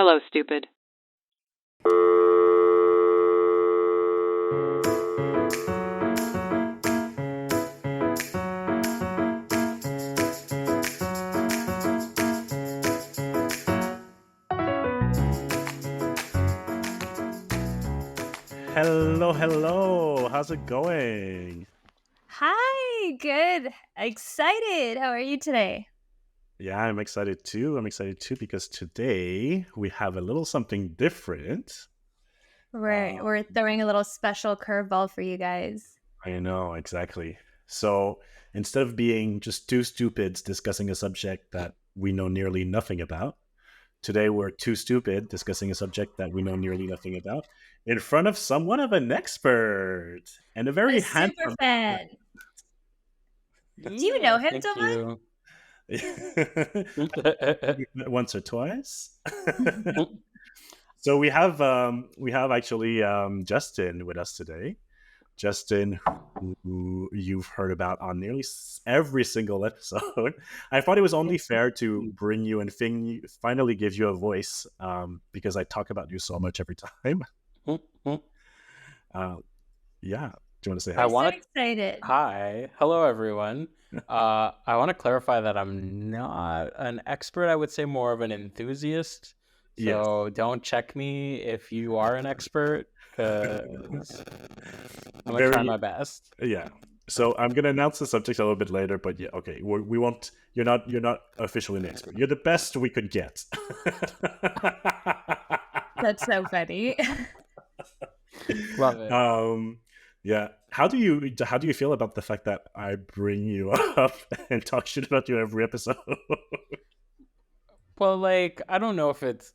Hello, stupid. Hello. How's it going? Hi, good. Excited. How are you today? Yeah, I'm excited too. Because today we have a little something different. We're throwing a little special curveball for you guys. I know, exactly. So instead of being just two stupids discussing a subject that we know nearly nothing about, today we're two stupid discussing a subject that we know nearly nothing about in front of somewhat of an expert and a very A super handsome fan. Do you know Yeah, him, thank Dylan? you. once or twice. So we have actually Justin with us today. Justin, who you've heard about on nearly every single episode. I thought it was only fair to bring you and finally give you a voice because I talk about you so much every time. Yeah, do you want to say hi? I I'm so want to. excited. Hi, hello everyone. I want to clarify that I'm not an expert. I would say more of an enthusiast. Yes. So don't check me if you are an expert, because I'm gonna try my best. Yeah. So I'm gonna announce the subject a little bit later, but yeah, okay. We won't. You're not officially an expert. You're the best we could get. That's so funny. Love it. Yeah. How do you feel about the fact that I bring you up and talk shit about you every episode? Well, like, I don't know if it's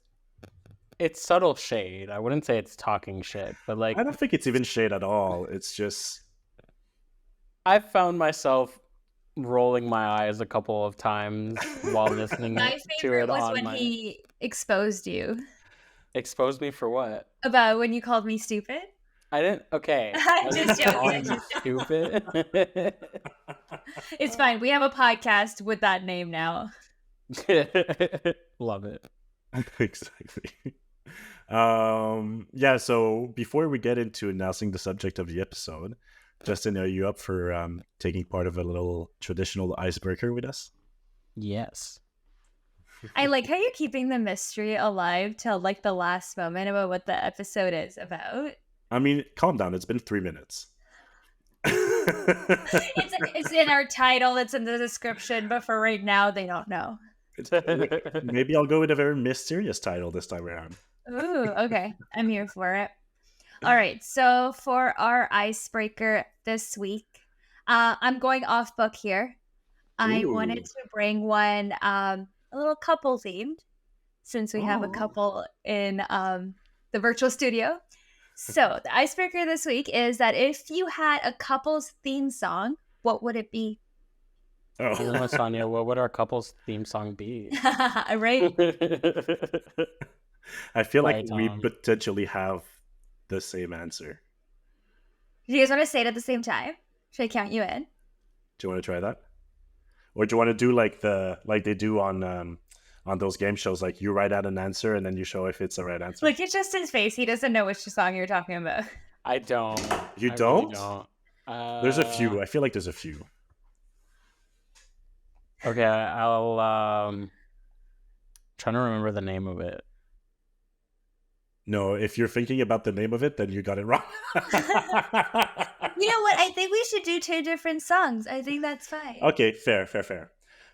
subtle shade. I wouldn't say it's talking shit, but like, I don't think it's even shade at all. It's just I've found myself rolling my eyes a couple of times while listening My to favorite it was on when my. he exposed you Exposed me for what? about when you called me stupid. I didn't. Okay. I'm just joking. Calling you stupid. It's fine. We have a podcast with that name now. Love it. exactly. Yeah, so before we get into announcing the subject of the episode, Justin, are you up for taking part of a little traditional icebreaker with us? Yes. I like how you're keeping the mystery alive till like the last moment about what the episode is about. I mean, calm down. It's been 3 minutes. It's in our title, it's in the description, but for right now, they don't know. Maybe I'll go with a very mysterious title this time around. Ooh, okay. I'm here for it. All right. So for our icebreaker this week, I'm going off book here. I wanted to bring one a little couple themed since we have a couple in the virtual studio. So the icebreaker this week is that if you had a couple's theme song, what would it be? Saniya, what would our couple's theme song be? Right? I feel like we potentially have the same answer. Do you guys want to say it at the same time? Should I count you in? Do you want to try that? Or do you want to do like they do on those game shows, like you write out an answer and then you show if it's the right answer? Look at Justin's face. He doesn't know which song you're talking about. I don't. You don't? Really don't. There's a few. I feel like there's a few. Okay, I'll trying to remember the name of it. No, if you're thinking about the name of it, then you got it wrong. You know what? I think we should do 2 different songs. I think that's fine. Okay, fair.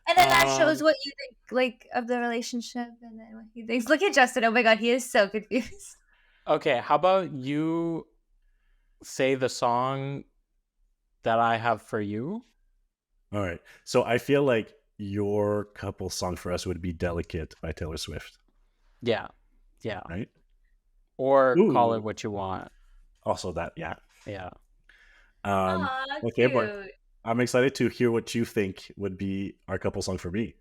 And then that shows what you think, like, of the relationship, and then what he thinks. Look at Justin. Oh my god, he is so confused. Okay, how about you say the song that I have for you? All right. So I feel like your couple song for us would be "Delicate" by Taylor Swift. Yeah. Right. Or Call It What You Want. Also that, yeah. Yeah. Okay, cute. but I'm excited to hear what you think would be our couple song for me.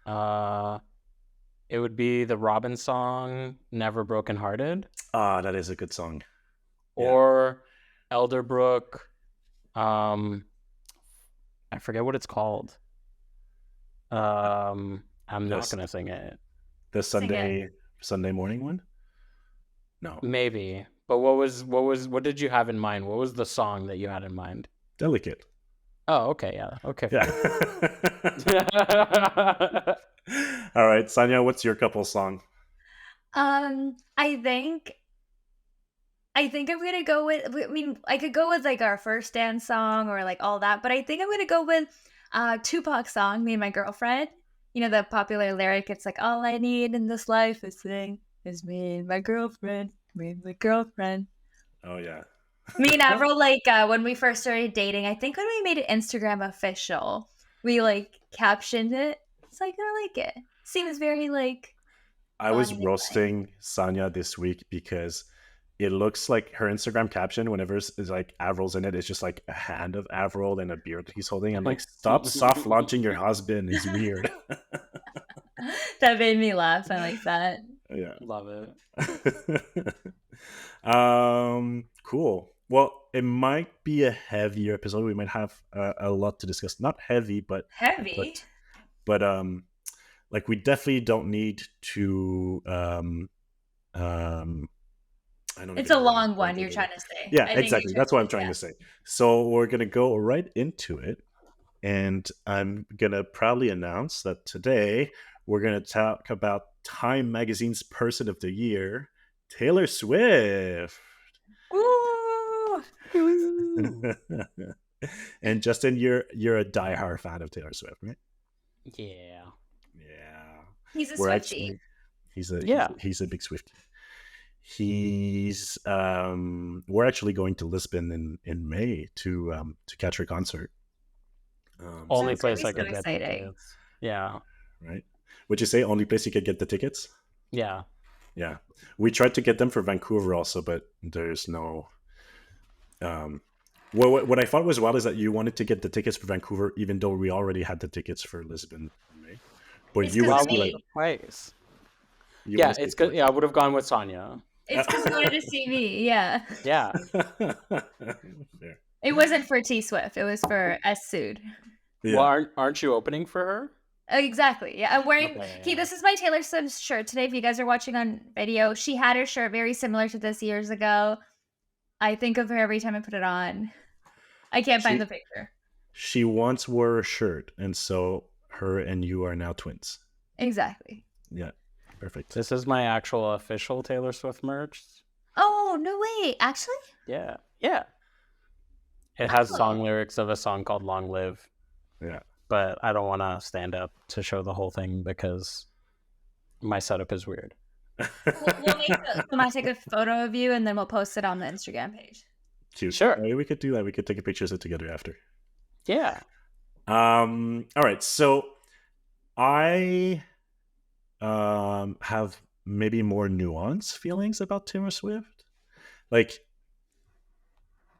It would be the Robin song, Never Broken Hearted. That is a good song. Or Elderbrook, I forget what it's called. I'm not gonna sing it. The Sunday Sunday morning one? No. Maybe. But what did you have in mind? What was the song that you had in mind? Delicate. Oh, okay, yeah. Okay. Yeah. All right, Saniya, what's your couple song? I think I'm gonna go with. I mean, I could go with like our first dance song or like all that, but I think I'm gonna go with Tupac song, "Me and My Girlfriend." You know the popular lyric. It's like, "All I need in this life is me and my girlfriend, me and my girlfriend." Oh yeah. Me and Avril, like when we first started dating, I think when we made it Instagram official, we like captioned it. So I kind of like it. Seems very like I fun was and exciting. roasting Sanya this week because it looks like her Instagram caption, whenever is like Avril's in it, it's just like a hand of Avril and a beard he's holding. I'm like, stop soft launching your husband. He's weird. That made me laugh. I like that. Yeah. Love it. Cool. Well, it might be a heavier episode. We might have a lot to discuss. Not heavy, Heavy. but like we definitely don't need to I don't It's even a know long one, you're trying to say. Yeah, I think exactly. you're That's what I'm trying trying to say. So we're gonna go right into it, and I'm gonna proudly announce that today we're gonna talk about Time Magazine's Person of the Year, Taylor Swift. Woo! And Justin, you're a diehard fan of Taylor Swift, right? Yeah. Yeah. He's a We're Swiftie. actually he's a Yeah. he's a big Swiftie. He's we're actually going to Lisbon in May to catch her concert. Only That's gonna place be I so could get exciting. tickets. Yeah. Right? Would you say only place you could get the tickets? Yeah. Yeah. We tried to get them for Vancouver also, but there's no what I thought was wild is that you wanted to get the tickets for Vancouver even though we already had the tickets for Lisbon in May. But It's you 'cause would of see like me. Place. you Yeah, wanna it's see good. Yeah, I would have gone with Sanya. It's because you wanted to see me, yeah. Yeah. Fair. It wasn't for T Swift, it was for S Sood. Yeah. Well, aren't you opening for her? Exactly. Yeah, I'm wearing. Okay, Okay, yeah. this is my Taylor Swift shirt today. If you guys are watching on video, she had her shirt very similar to this years ago. I think of her every time I put it on. I can't find the picture. She once wore a shirt, and so her and you are now twins. Exactly. Yeah, perfect. This is my actual official Taylor Swift merch. Oh no way! Actually, Yeah. Yeah. It has song lyrics of a song called Long Live. Yeah. But I don't want to stand up to show the whole thing because my setup is weird. we'll make take a photo of you and then we'll post it on the Instagram page. Cute. Sure. We could do that. We could take a picture of it together after. Yeah. All right. So I have maybe more nuanced feelings about Taylor Swift. Like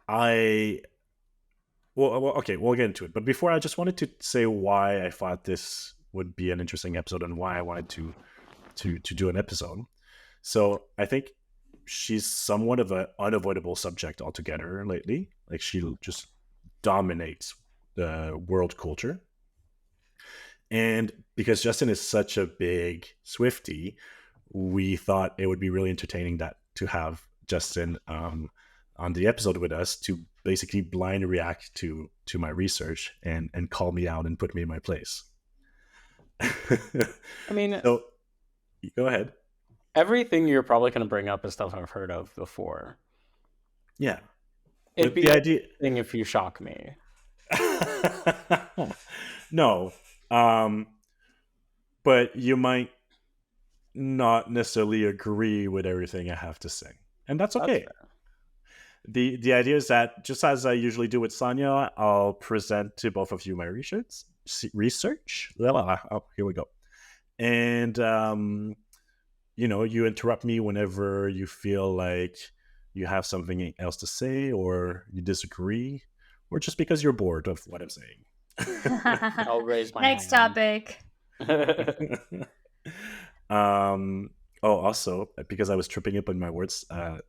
okay, we'll get into it. But before, I just wanted to say why I thought this would be an interesting episode and why I wanted to do an episode. So I think she's somewhat of an unavoidable subject altogether lately. Like she just dominates the world culture. And because Justin is such a big Swiftie, we thought it would be really entertaining to have Justin on the episode with us to basically blind react to my research and call me out and put me in my place. I mean, so go ahead. Everything you're probably going to bring up is stuff I've heard of before. Yeah. It'd be the idea thing if you shock me. No. But you might not necessarily agree with everything I have to say. And that's okay. The idea is that, just as I usually do with Sanya, I'll present to both of you my research. Oh, here we go. And you interrupt me whenever you feel like you have something else to say, or you disagree, or just because you're bored of what I'm saying. I'll raise my Next hand. topic. Also, because I was tripping up on my words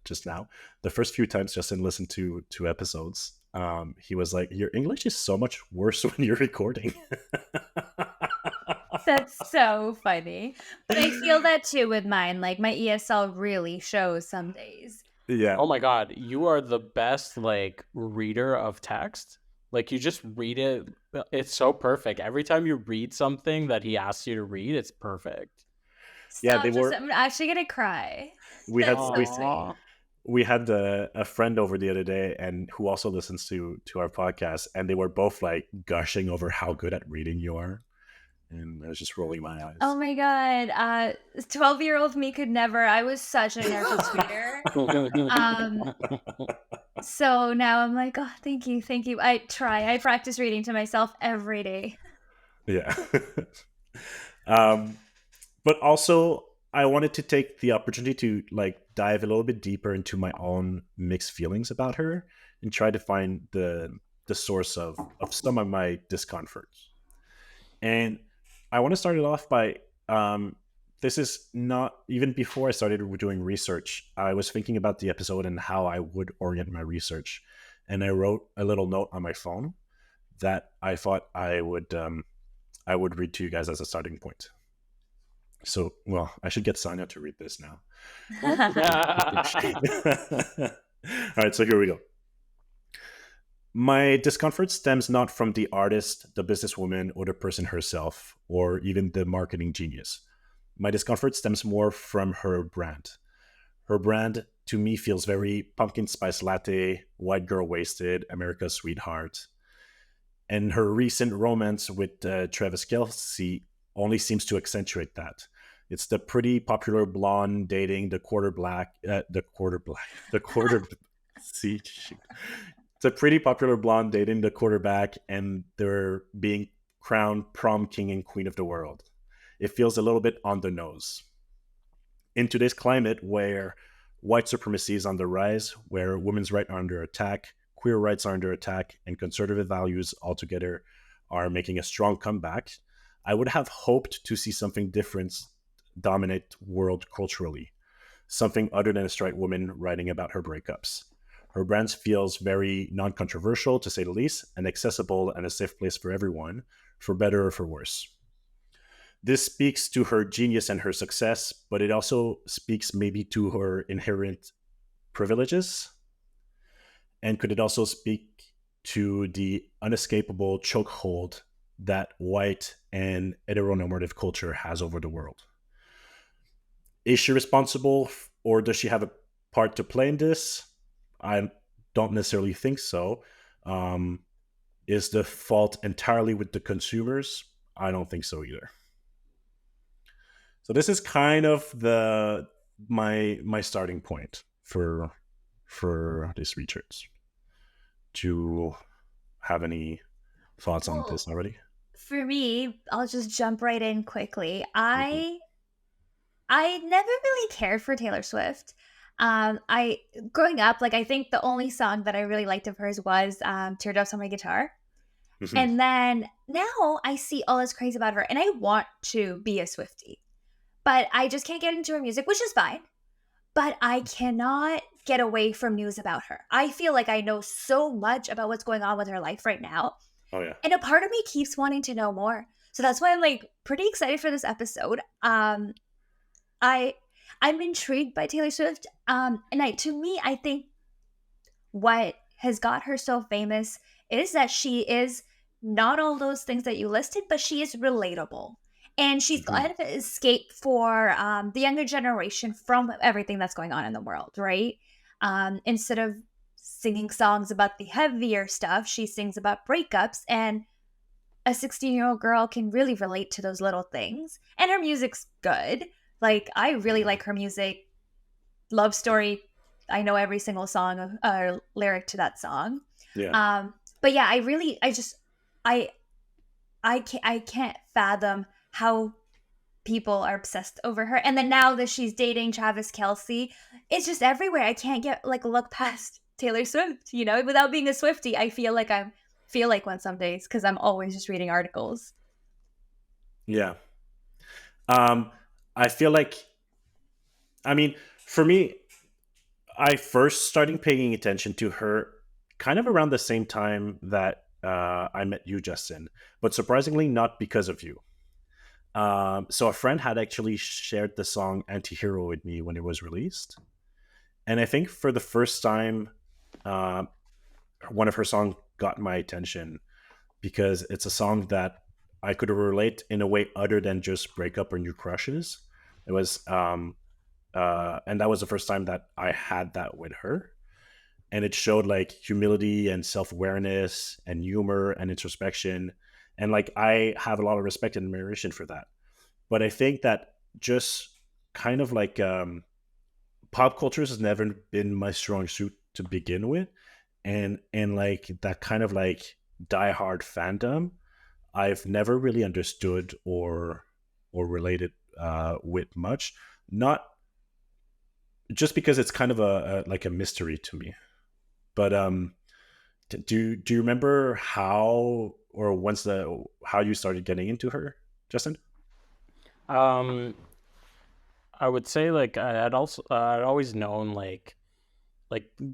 just now, the first few times Justin listened to episodes, he was like, "Your English is so much worse when you're recording." That's so funny. But I feel that too with mine. Like my ESL really shows some days. Yeah. Oh my god, you are the best like reader of text. Like you just read it. It's so perfect. Every time you read something that he asks you to read, it's perfect. Yeah, Stop! I'm actually gonna cry. we had That's so sweet. we had a friend over the other day and who also listens to our podcast, and they were both like gushing over how good at reading you are, and I was just rolling my eyes. Oh my god, 12-year-old me could never. I was such a nervous reader. So now I'm like, oh, thank you. I practice reading to myself every day. Yeah. But also I wanted to take the opportunity to like dive a little bit deeper into my own mixed feelings about her and try to find the source of some of my discomforts. And I want to start it off by this is not even before I started doing research. I was thinking about the episode and how I would orient my research, and I wrote a little note on my phone that I thought I would read to you guys as a starting point. So, well, I should get Saniya to read this now. All right, so here we go. My discomfort stems not from the artist, the businesswoman, or the person herself, or even the marketing genius. My discomfort stems more from her brand. Her brand, to me, feels very pumpkin spice latte, white girl wasted, America's sweetheart. And her recent romance with Travis Kelce only seems to accentuate that. It's the pretty popular blonde dating the quarter see, shoot. It's a pretty popular blonde dating the quarterback, and they're being crowned prom king and queen of the world. It feels a little bit on the nose. In today's climate where white supremacy is on the rise, where women's rights are under attack, queer rights are under attack, and conservative values altogether are making a strong comeback, I would have hoped to see something different dominate world culturally, something other than a straight woman writing about her breakups. Her brand feels very non-controversial, to say the least, and accessible and a safe place for everyone, for better or for worse. This speaks to her genius and her success, but it also speaks maybe to her inherent privileges. And could it also speak to the unescapable chokehold that white and heteronormative culture has over the world? Is she responsible, or does she have a part to play in this? I don't necessarily think so. Is the fault entirely with the consumers? I don't think so either. So this is kind of my starting point for this research. Do you have any thoughts on this already? For me, I'll just jump right in quickly. I never really cared for Taylor Swift. I growing up, like I think the only song that I really liked of hers was "Teardrops on My Guitar," and then now I see all this craze about her, and I want to be a Swiftie, but I just can't get into her music, which is fine. But I cannot get away from news about her. I feel like I know so much about what's going on with her life right now. Oh yeah. And a part of me keeps wanting to know more. So that's why I'm like pretty excited for this episode. I'm intrigued by Taylor Swift. And to me, I think what has got her so famous is that she is not all those things that you listed, but she is relatable. And she's kind of an escape for the younger generation from everything that's going on in the world, right? Instead of singing songs about the heavier stuff, she sings about breakups, and a 16-year-old girl can really relate to those little things. And her music's good. Like, I really like her music. Love Story, I know every single song lyric to that song. Yeah. But yeah, I can't fathom how people are obsessed over her. And then now that she's dating Travis Kelce, it's just everywhere. I can't look past Taylor Swift, without being a Swiftie. I feel like one some days because I'm always just reading articles. Yeah. I feel like, for me, I first started paying attention to her kind of around the same time that I met you, Justin, but surprisingly not because of you. So a friend had actually shared the song "Antihero" with me when it was released, and I think for the first time, uh, one of her songs got my attention because it's a song that I could relate in a way other than just breakup or new crushes. It was, and that was the first time that I had that with her, and it showed like humility and self awareness and humor and introspection, and like I have a lot of respect and admiration for that. But I think that just kind of like pop culture has never been my strong suit to begin with, and like that kind of like diehard fandom I've never really understood or related with much. Not just because it's kind of a like a mystery to me. But do you remember how or once the how you started getting into her, Justin? Um, I would say like I'd always known like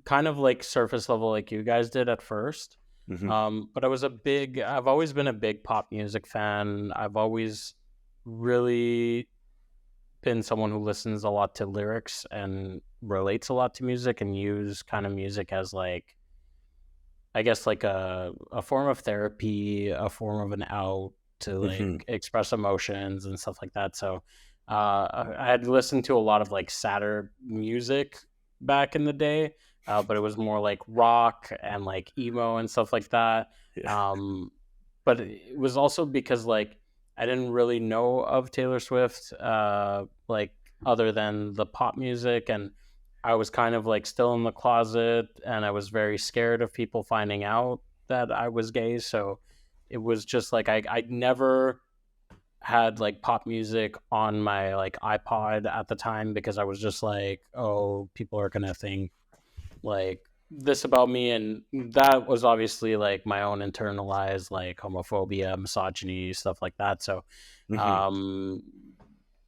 kind of like surface level like you guys did at first. Hmm. But I've always been a big pop music fan. I've always really been someone who listens a lot to lyrics and relates a lot to music and use kind of music as like I guess like a form of therapy, a form of an out to like Hmm. express emotions and stuff like that. So I had listened to a lot of like sadder music back in the day, but it was more like rock and like emo and stuff like that. Yeah. Um, but it was also because like I didn't really know of Taylor Swift, like other than the pop music, and I was kind of like still in the closet, and I was very scared of people finding out that I was gay. So it was just like I never had like pop music on my like iPod at the time because I was just like, oh, people are gonna think like this about me, and that was obviously like my own internalized like homophobia, misogyny, stuff like that. So Hmm. um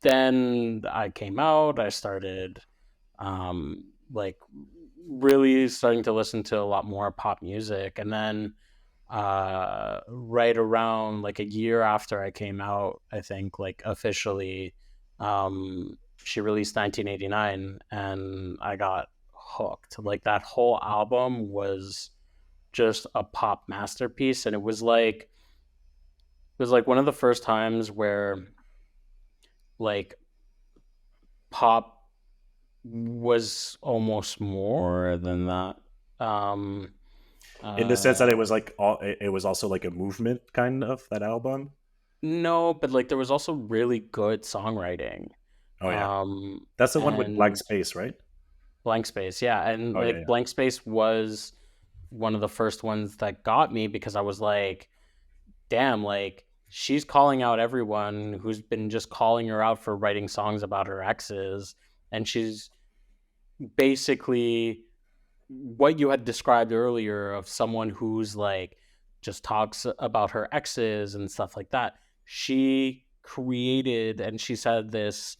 then I came out, I started like really starting to listen to a lot more pop music, and then right around like a year after I came out, I think like officially, she released 1989, and I got hooked. Like that whole album was just a pop masterpiece, and it was like one of the first times where like pop was almost more than that. Um, In the sense that it uh, was like it was also like a movement kind of that album. no, but like there was also really good songwriting. Oh yeah, that's the one with blank And space, right? Blank Space, yeah, and Oh yeah, like yeah. Blank Space was one of the first ones that got me because I was like, damn, like she's calling out everyone who's been just calling her out for writing songs about her exes, and she's basically what you had described earlier of someone who's like just talks about her exes and stuff like that. She created, and she said this,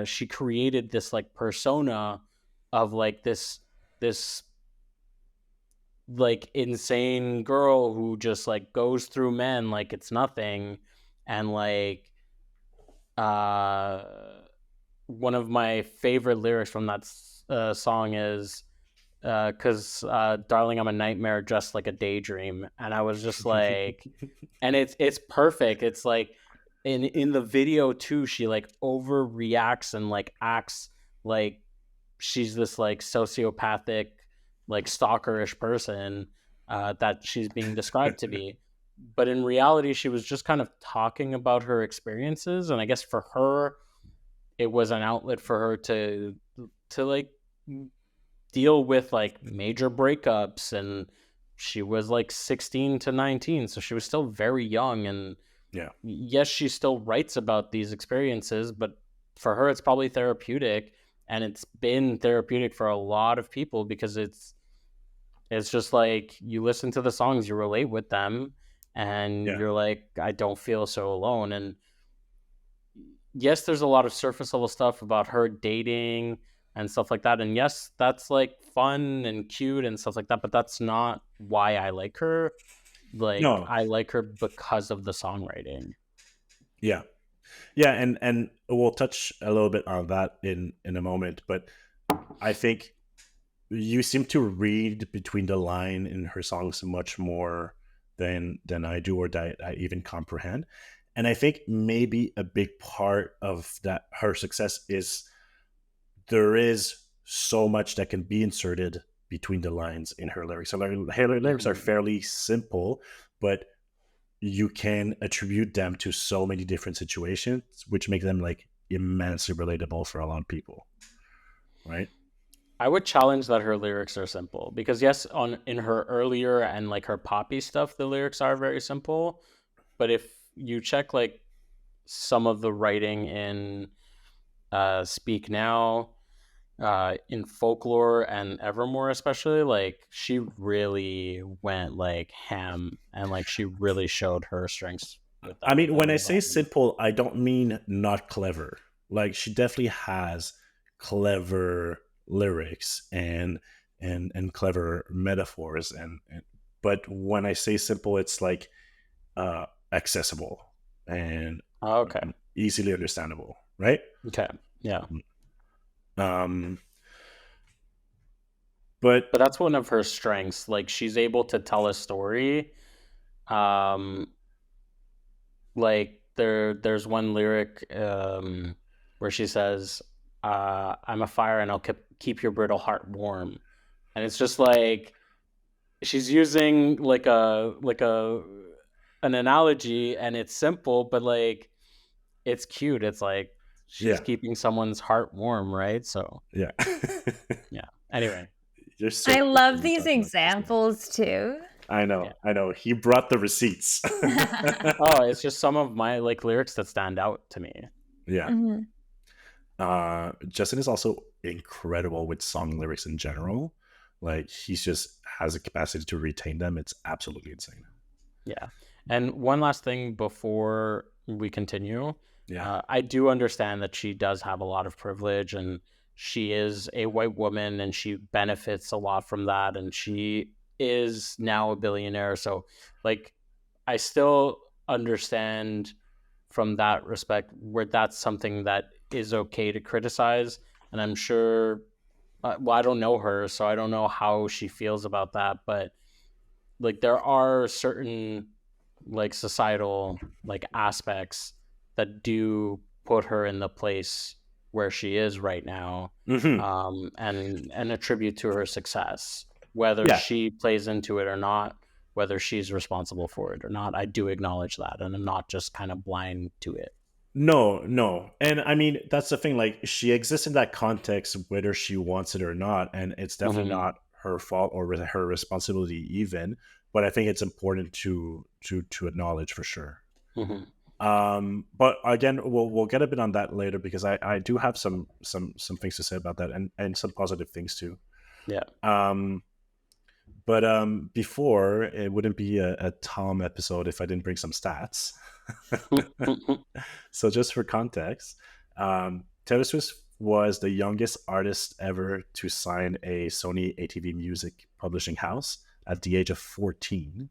she created this like persona of like this like insane girl who just like goes through men like it's nothing, and like uh one of my favorite lyrics from that song is because darling, I'm a nightmare just like a daydream, and I was just like, and it's perfect. It's like in the video too, she like overreacts and like acts like she's this like sociopathic, like stalkerish person that she's being described to be. But in reality, she was just kind of talking about her experiences, and I guess for her, it was an outlet for her to like deal with like major breakups, and she was like 16 to 19, so she was still very young, and Yeah, yes, she still writes about these experiences, but for her it's probably therapeutic, and it's been therapeutic for a lot of people because it's just like you listen to the songs, you relate with them, and yeah, you're like, I don't feel so alone. And yes, there's a lot of surface level stuff about her dating and stuff like that. And yes, that's like fun and cute and stuff like that, but that's not why I like her. Like no, I like her because of the songwriting. yeah. Yeah, and we'll touch a little bit on that in a moment, but I think you seem to read between the line in her songs much more than I do, or that I even comprehend. And I think maybe a big part of that her success is there is so much that can be inserted between the lines in her lyrics. So her lyrics are fairly simple, but you can attribute them to so many different situations, which make them like immensely relatable for a lot of people, right? I would challenge that her lyrics are simple, because yes, in her earlier and like her poppy stuff, the lyrics are very simple. But if you check like some of the writing in Speak Now, in Folklore and Evermore especially, like she really went like ham, and like she really showed her strengths with I that mean, on when I those say albums. simple, I don't mean not clever. Like she definitely has clever lyrics and clever metaphors and but when I say simple, it's like accessible and Okay. easily understandable, right? Okay. Yeah. Um, but But that's one of her strengths. Like she's able to tell a story. Um, like there's one lyric where she says, "I'm a fire and I'll keep your brittle heart warm," and it's just like she's using like a an analogy, and it's simple, but like it's cute. It's like she's yeah, keeping someone's heart warm, right? So yeah. yeah. Anyway, You're so I quick love when you these talk about this thing. examples too. yeah. I know. He brought the receipts. Oh, it's just some of my like lyrics that stand out to me. yeah. Mhm. Justin is also incredible with song lyrics in general. Like he's just has a capacity to retain them. It's absolutely insane. Yeah. And one last thing before we continue. Yeah. I do understand that she does have a lot of privilege, and she is a white woman and she benefits a lot from that. And she is now a billionaire. So, like, I still understand from that respect where that's something that is okay to criticize. And I'm sure, well, I don't know her, so I don't know how she feels about that. But like there are certain like societal like aspects that do put her in the place where she is right now, Mm-hmm. and attribute to her success, whether Yeah. she plays into it or not, whether she's responsible for it or not. I do acknowledge that, and I'm not just kind of blind to it. No, no. And I mean, that's the thing. Like, she exists in that context, whether she wants it or not. And it's definitely Mm-hmm. not her fault or her responsibility, even. But I think it's important to acknowledge for sure. Mm-hmm. But again, we'll get a bit on that later because I do have some things to say about that and some positive things too. Yeah. But before it wouldn't be a Tom episode if I didn't bring some stats. So just for context, Taylor Swift was the youngest artist ever to sign a Sony ATV music publishing house at the age of 14.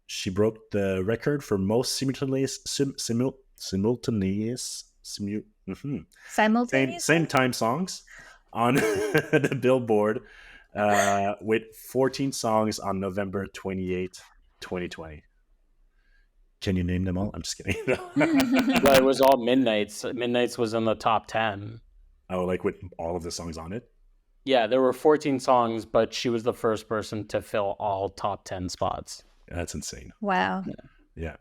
She broke the record for most same Simultaneously? time songs on the Billboard with 14 songs on November 28th, 2020. Can you name them all? I'm just kidding. Well, it was all Midnights. Midnights was in the top 10. Oh, like with all of the songs on it? Yeah, there were 14 songs, but she was the first person to fill all top 10 spots. That's insane. Wow. Yeah.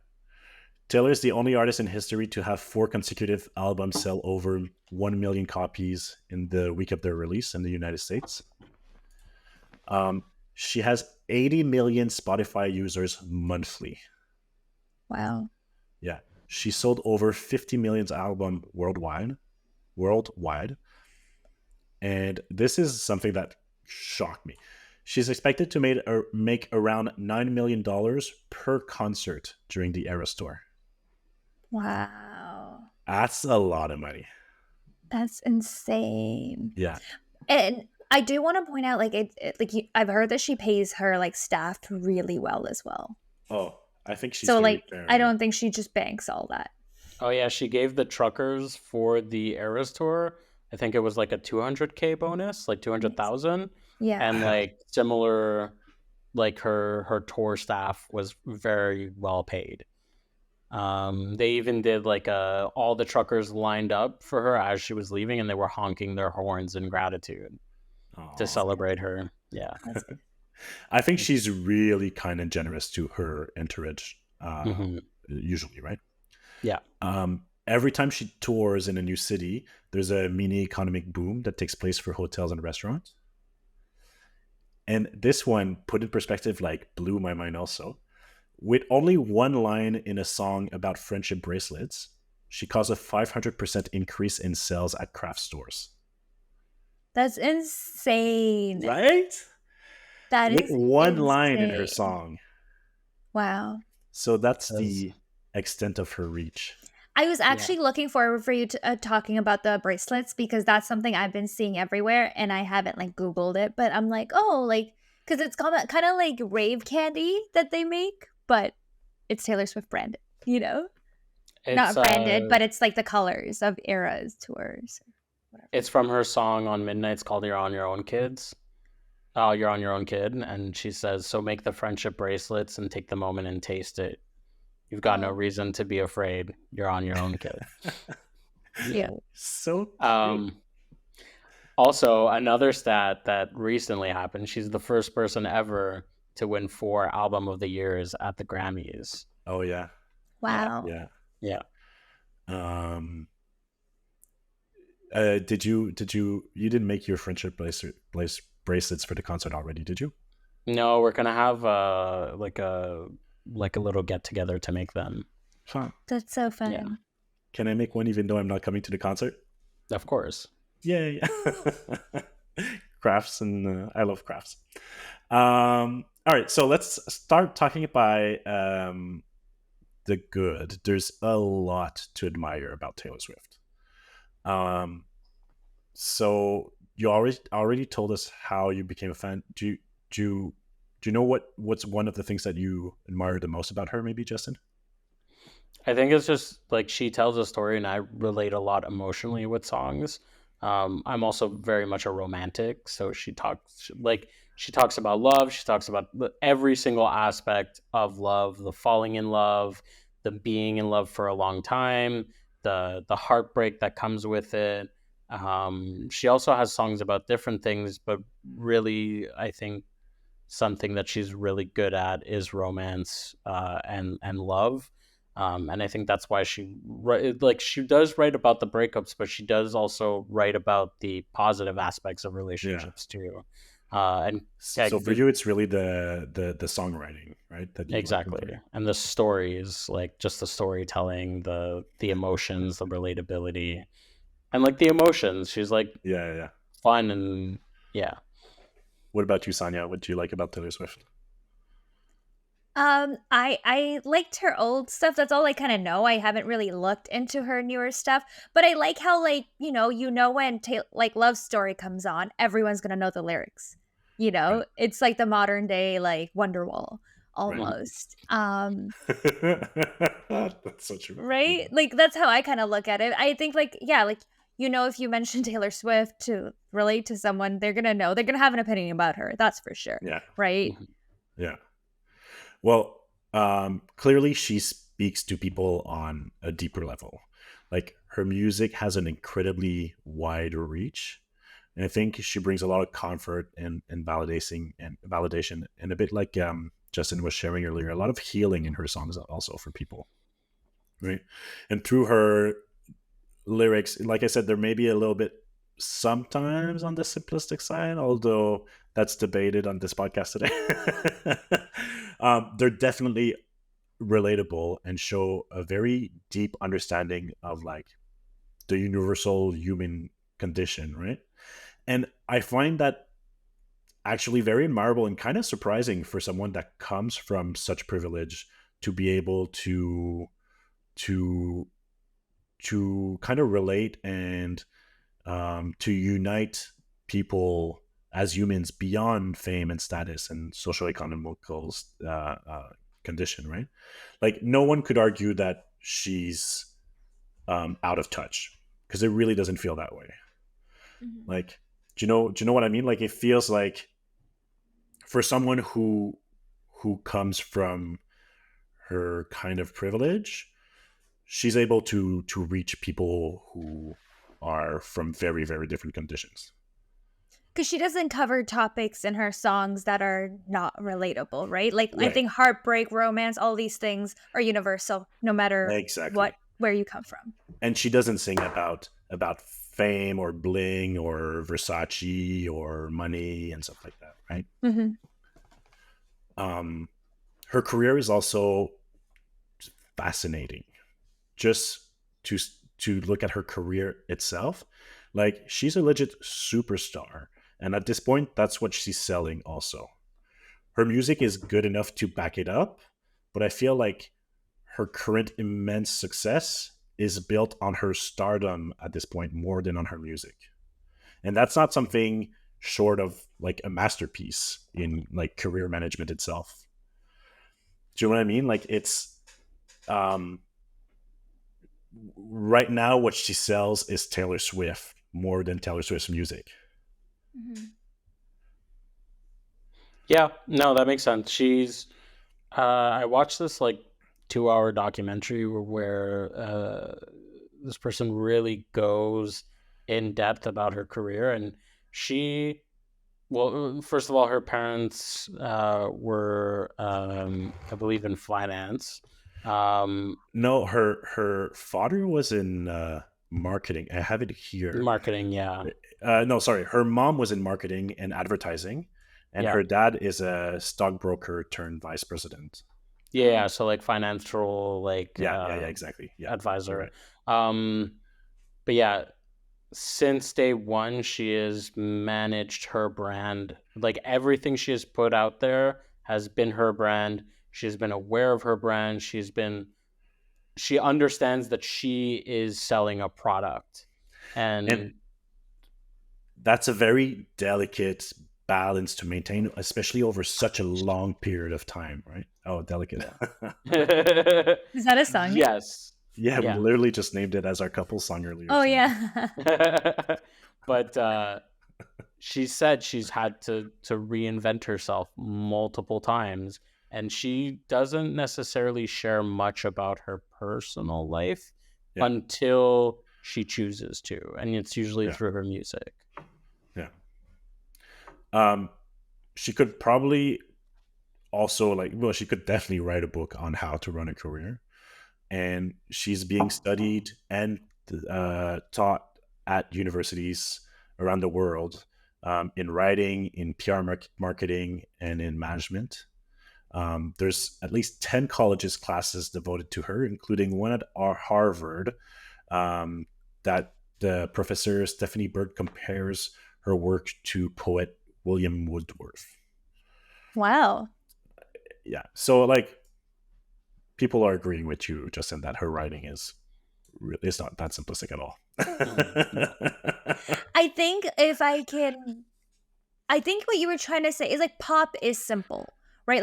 Taylor is the only artist in history to have 4 consecutive albums sell over 1 million copies in the week of their release in the United States. She has 80 million Spotify users monthly. Wow. Yeah. She sold over 50 million albums worldwide. And this is something that shocked me. She's expected to make around $9 million per concert during the Eras Tour. Wow. That's a lot of money. That's insane. Yeah. And I do want to point out, like, I've heard that she pays her like staff really well as well. Oh, I think she's So very like, fair. I don't think she just banks all that. Oh yeah, she gave the truckers for the Eras tour. I think it was like a 200K bonus, like Nice. 200,000, Yeah. and like similar, like her tour staff was very well paid. They even did like all the truckers lined up for her as she was leaving, and they were honking their horns in gratitude to Oh. celebrate her. Yeah. That's good. I think she's really kind and generous to her entourage, Mm-hmm. usually, right? Yeah. Every time she tours in a new city, there's a mini economic boom that takes place for hotels and restaurants. And this one, put in perspective, like blew my mind also. With only one line in a song about friendship bracelets, she caused a 500% increase in sales at craft stores. That's insane. Right? That With is one line in her insane. song. Wow. So that's That's- the extent of her reach. I was actually looking forward for you to talking about the bracelets because that's something I've been seeing everywhere and I haven't like Googled it, but I'm like, oh, like, because it's kind of like rave candy that they make, but it's Taylor Swift branded, you know? It's Not branded, but it's like the colors of Eras tours. Whatever. it's from her song on Midnight's called "You're on Your Own, Kids." Oh, you're on your own, kid, and she says, "So make the friendship bracelets and take the moment and taste it. You've got no Oh. reason to be afraid. You're on your own, kid." Yeah. So cute. Also, another stat that recently happened: she's the first person ever to win 4 Album of the Years at the Grammys. Oh yeah. Wow. Yeah. Yeah. Did you you didn't make your friendship bracelets for the concert already, did you? No, we're gonna have like a little get together to make them. Fun. That's so fun. Yeah. Can I make one even though I'm not coming to the concert? Of course. Yay. Crafts, and I love crafts. All right, so let's start talking about the good. There's a lot to admire about Taylor Swift. So you already told us how you became a fan. Do you know what's one of the things that you admire the most about her? Maybe, Justin. I think it's just like she tells a story, and I relate a lot emotionally with songs. I'm also very much a romantic, so she talks about love. She talks about every single aspect of love: the falling in love, the being in love for a long time, the heartbreak that comes with it. She also has songs about different things, but really, I think something that she's really good at is romance and love. And I think that's why she does write about the breakups, but she does also write about the positive aspects of relationships too. And so for you, it's really the songwriting, right? That you exactly, and the stories, like just the storytelling, the emotions, the relatability, and like the emotions. She's like yeah. fun and yeah. What about you, Sanya? What do you like about Taylor Swift? I liked her old stuff. That's all I kind of know. I haven't really looked into her newer stuff, but I like how like when like Love Story comes on, everyone's gonna know the lyrics. Right. It's like the modern day like Wonderwall Right. almost. That's so true. Right? Like that's how I kind of look at it. I think like if you mention Taylor Swift to relate to someone, they're gonna know. They're gonna have an opinion about her. That's for sure. Yeah. Right? Yeah. Well, clearly she speaks to people on a deeper level. Like her music has an incredibly wide reach, and I think she brings a lot of comfort and validation and a bit like Justin was sharing earlier, a lot of healing in her songs also for people, right? And through her lyrics, like I said, there may be a little bit sometimes on the simplistic side, although that's debated on this podcast today. They're definitely relatable and show a very deep understanding of like the universal human condition, right? And I find that actually very admirable and kind of surprising for someone that comes from such privilege to be able to kind of relate and to unite people as humans beyond fame and status and social economical condition, right? Like no one could argue that she's out of touch, because it really doesn't feel that way. Mhm. Like, do you know what I mean? Like, it feels like for someone who comes from her kind of privilege, she's able to reach people who are from very, very different conditions. Because she doesn't cover topics in her songs that are not relatable, right? Like, I Right. think heartbreak, romance, all these things are universal, no matter Exactly. where you come from. And she doesn't sing about fame or bling or Versace or money and stuff like that, right? Mm-hmm. Her career is also fascinating. Just to to look at her career itself, like, she's a legit superstar, and at this point, that's what she's selling. Also, her music is good enough to back it up, but I feel like her current immense success is built on her stardom at this point more than on her music, and that's not something short of like a masterpiece in like career management itself. Do you know what I mean? Like, it's um right now what she sells is Taylor Swift more than Taylor Swift's music. Mm-hmm. Yeah, no, that makes sense. She's I watched this like 2-hour documentary where this person really goes in depth about her career, and she, well, first of all, her parents were, I believe, in finance. No, her father was in marketing. I have it here. Marketing, yeah. No, sorry. Her mom was in marketing and advertising, and Yeah. her dad is a stockbroker turned vice president. Yeah, so like financial, like Yeah, exactly. Yeah, advisor. right. But yeah, since day one, she has managed her brand. Like everything she has put out there has been her brand. She's been aware of her brand. She understands that she is selling a product. And that's a very delicate balance to maintain, especially over such a long period of time, right? Oh, delicate. Is that a song? Yes. Yeah, we literally just named it as our couple song earlier. Oh, yeah. But she said she's had to reinvent herself multiple times, and she doesn't necessarily share much about her personal life until she chooses to, and it's usually through her music. Yeah. She could probably also she could definitely write a book on how to run a career, and she's being studied and taught at universities around the world, in writing, in PR marketing, and in management. There's at least 10 colleges classes devoted to her, including one at Harvard, that the professor Stephanie Bird compares her work to poet William Wordsworth. Wow. Yeah. So like, people are agreeing with you, Justin, that her writing is it's not that simplistic at all. I think what you were trying to say is like pop is simple, right?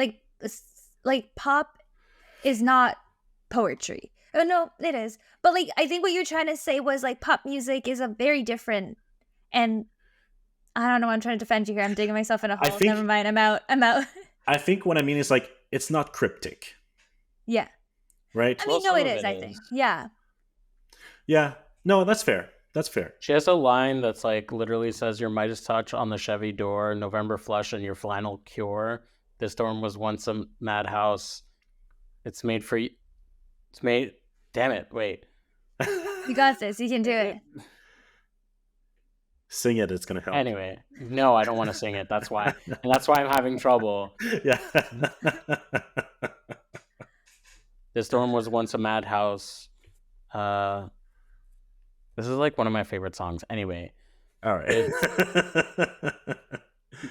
Like pop is not poetry. Oh no, it is. But like, I think what you're trying to say was like pop music is a very different, and I don't know, I'm trying to defend you here. I'm digging myself in a hole. Never mind. I'm out. I think what I mean is like, it's not cryptic. Yeah. Right? I mean, no, it is, I think. Yeah. Yeah. No, that's fair. That's fair. She has a line that's like literally says, "Your Midas touch on the Chevy door, November flush, and your flannel cure. This storm was once a madhouse. It's made for you. It's made. Damn it! Wait. You got this. You can do it. Sing it. It's gonna help. Anyway, no, I don't want to sing it. That's why, and that's why I'm having trouble. Yeah. This storm was once a madhouse. This is like one of my favorite songs. Anyway, all right.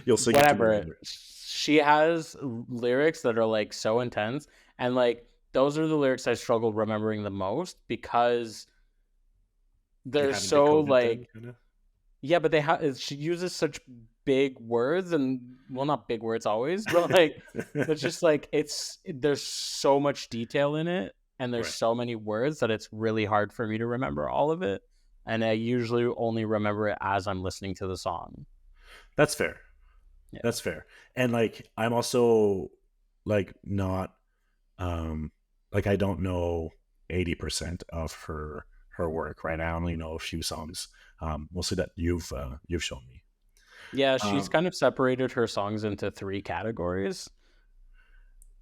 You'll sing whatever. It she has lyrics that are like so intense, and like those are the lyrics I struggle remembering the most because they're so like, yeah, but she uses such big words, and well, not big words always, but like it's just like there's so much detail in it and there's Right. so many words that it's really hard for me to remember all of it. And I usually only remember it as I'm listening to the song. That's fair. Yeah. That's fair. And like I'm also like not like I don't know 80% of her work, right? I only know a few songs. Mostly that you've shown me. Yeah, she's Um, kind of separated her songs into 3 categories.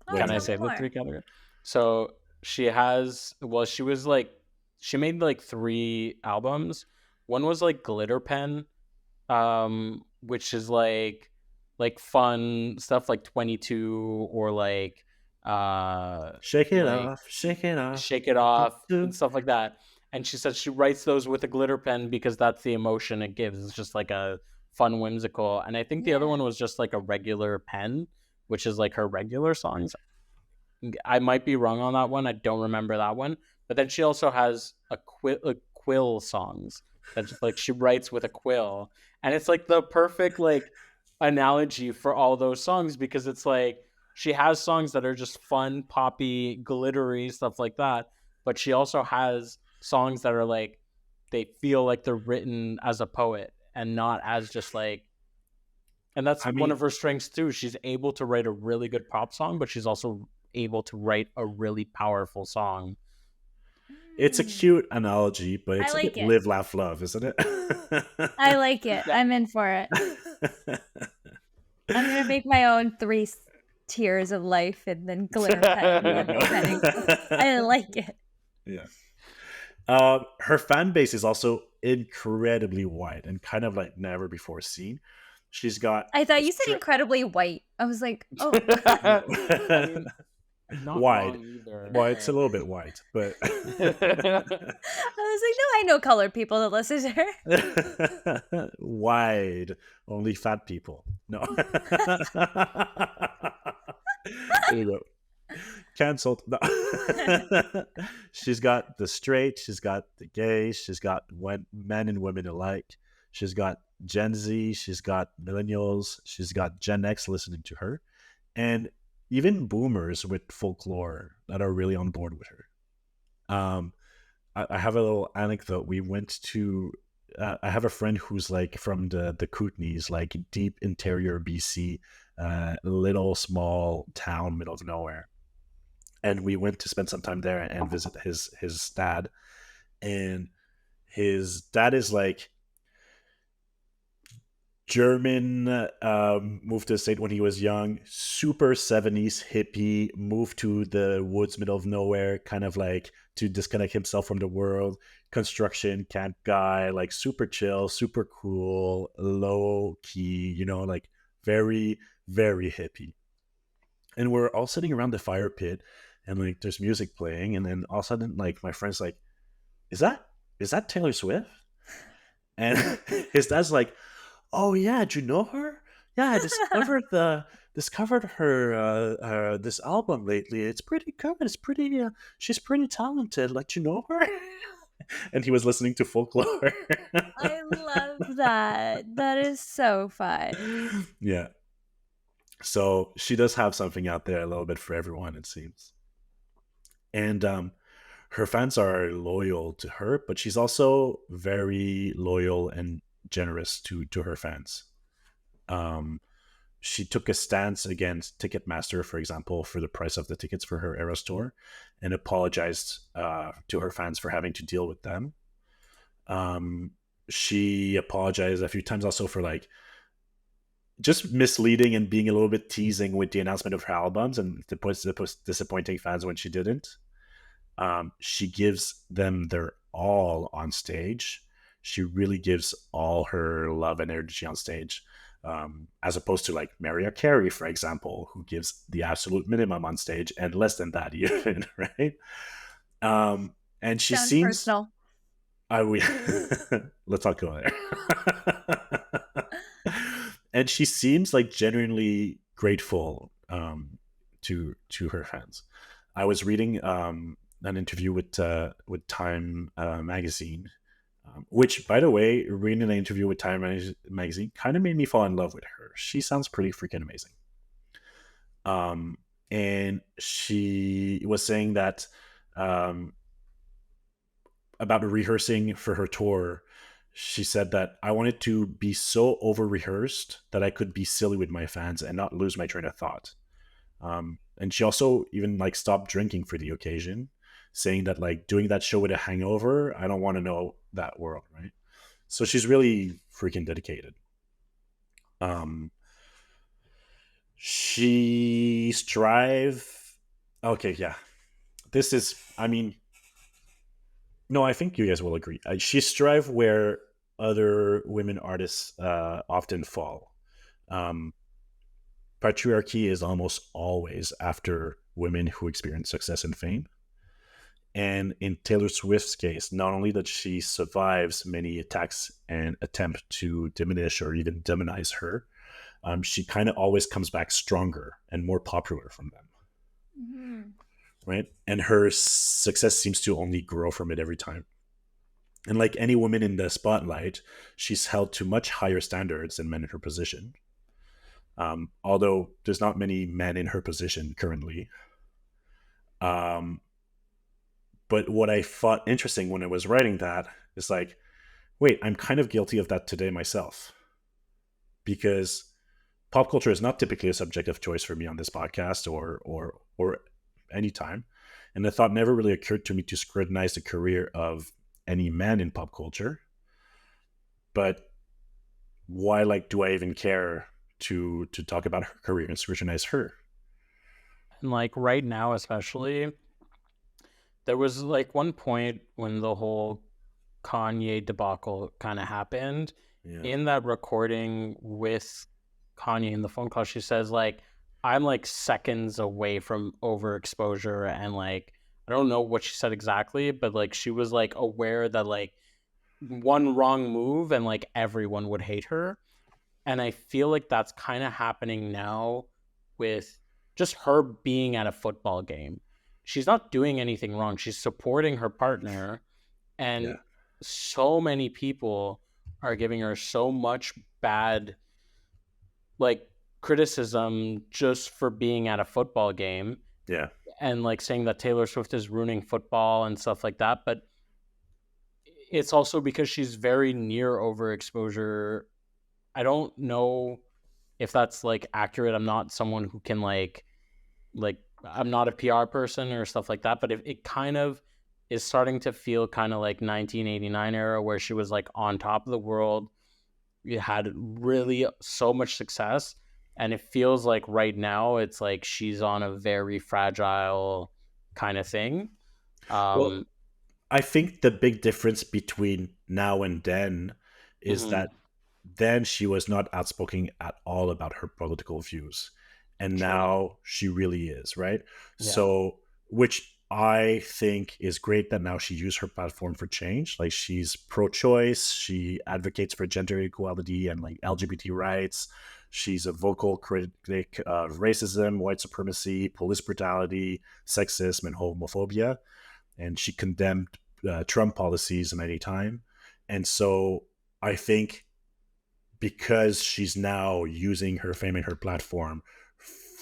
Oh, wait, Can I tell me say the 3 more. categories? So she has, well, she was like, she made like 3 albums. One was like Glitter Pen, which is like fun stuff like 22 or like shake it like off, shake it off. Shake It Off and Do. stuff like that. And she said she writes those with a glitter pen because that's the emotion it gives. It's just like a fun whimsical. And I think the other Yeah. one was just like a regular pen, which is like her regular songs. I might be wrong on that one. I don't remember that one. But then she also has a quill songs that just like she writes with a quill, and it's like the perfect like analogy for all those songs because it's like she has songs that are just fun, poppy, glittery stuff like that, but she also has songs that are like they feel like they're written as a poet and not as just like, and that's I one mean, of her strengths too. She's able to write a really good pop song, but she's also able to write a really powerful song. it's a Mm, cute analogy, but I it's a bit like it. live, laugh, love, isn't it? I like it. Yeah. I'm in for it. I'm gonna make my own 3 tiers of life and then glitter pen There you one setting. go. I like it. Yeah. Her fan base is also incredibly wide and kind of like never before seen. She's got I thought a you said stri- incredibly white. I was like, oh. I mean, not wide. wrong either. Well, it's a little bit white, but I was like, no, I know colored people that listen to her. wide. Only fat people. No. There you go. Cancelled. No. She's got the straight, she's got the gay, she's got men and women alike. She's got Gen Z, she's got millennials, she's got Gen X listening to her, and even boomers with folklore that are really on board with her. I have a little anecdote. We went to. I have a friend who's like from the Kootenays, like deep interior BC, little small town, middle of nowhere, and we went to spend some time there and visit his dad, and his dad is like German, moved to the state when he was young, super 70s hippie, moved to the woods, middle of nowhere, kind of like to disconnect himself from the world. Construction camp guy, like super chill, super cool, low key, like very, very hippie. And we're all sitting around the fire pit and like there's music playing. And then all of a sudden, like my friend's like, is that Taylor Swift? And his dad's like, oh yeah, do you know her? Yeah, I discovered her this album lately. It's pretty good. It's pretty. She's pretty talented. Like, do you know her? And he was listening to folklore. I love that. That is so fun. Yeah. So she does have something out there a little bit for everyone, it seems. And her fans are loyal to her, but she's also very loyal and generous to her fans. She took a stance against Ticketmaster, for example, for the price of the tickets for her Eras tour, and apologized to her fans for having to deal with them. She apologized a few times also for like just misleading and being a little bit teasing with the announcement of her albums and disappointing fans when she didn't. She gives them their all on stage. She really gives all her love and energy on stage, as opposed to like Mariah Carey, for example, who gives the absolute minimum on stage and less than that even, right? And she Sounds seems. personal. We let's not go there. And she seems like genuinely grateful to her fans. I was reading an interview with Time magazine, which, by the way, reading an interview with Time magazine kind of made me fall in love with her. She sounds pretty freaking amazing. And she was saying that um, about rehearsing for her tour. She said that I wanted to be so over rehearsed that I could be silly with my fans and not lose my train of thought. And she also even like stopped drinking for the occasion, saying that like doing that show with a hangover, I don't want to know that world, right? So she's really freaking dedicated. Um, she strive. Okay, yeah. This is. I mean, no, I think you guys will agree. She strive where other women artists often fall. Um, Patriarchy is almost always after women who experience success and fame. And in Taylor Swift's case, not only that she survives many attacks and attempt to diminish or even demonize her, she kind of always comes back stronger and more popular from them. Mm-hmm. Right? And her success seems to only grow from it every time. And like any woman in the spotlight, she's held to much higher standards than men in her position. Although there's not many men in her position currently. But what I thought interesting when I was writing that is like, wait, I'm kind of guilty of that today myself. Because pop culture is not typically a subject of choice for me on this podcast or any time. And the thought never really occurred to me to scrutinize the career of any man in pop culture. But why do I even care to talk about her career and scrutinize her? And like right now, especially, there was like one point when the whole Kanye debacle kind of happened. Yeah. In that recording with Kanye in the phone call, she says like, I'm like seconds away from overexposure, and like I don't know what she said exactly, but like she was like aware that like one wrong move and like everyone would hate her. And I feel like that's kind of happening now with just her being at a football game. She's not doing anything wrong. She's supporting her partner, and so many people are giving her so much bad like criticism just for being at a football game. Yeah. And like saying that Taylor Swift is ruining football and stuff like that. But it's also because she's very near overexposure. I don't know if that's like accurate. I'm not someone who can like I'm not a PR person or stuff like that, but it kind of is starting to feel kind of like 1989 era where she was like on top of the world. You had really so much success, and it feels like right now it's like she's on a very fragile kind of thing. Well, I think the big difference between now and then is that then she was not outspoken at all about her political views, and now she really is, right? Yeah. So, which I think is great that now she used her platform for change. Like she's pro-choice, she advocates for gender equality and like LGBT rights. She's a vocal critic of racism, white supremacy, police brutality, sexism, and homophobia. And she condemned Trump policies at any time. And so I think because she's now using her fame and her platform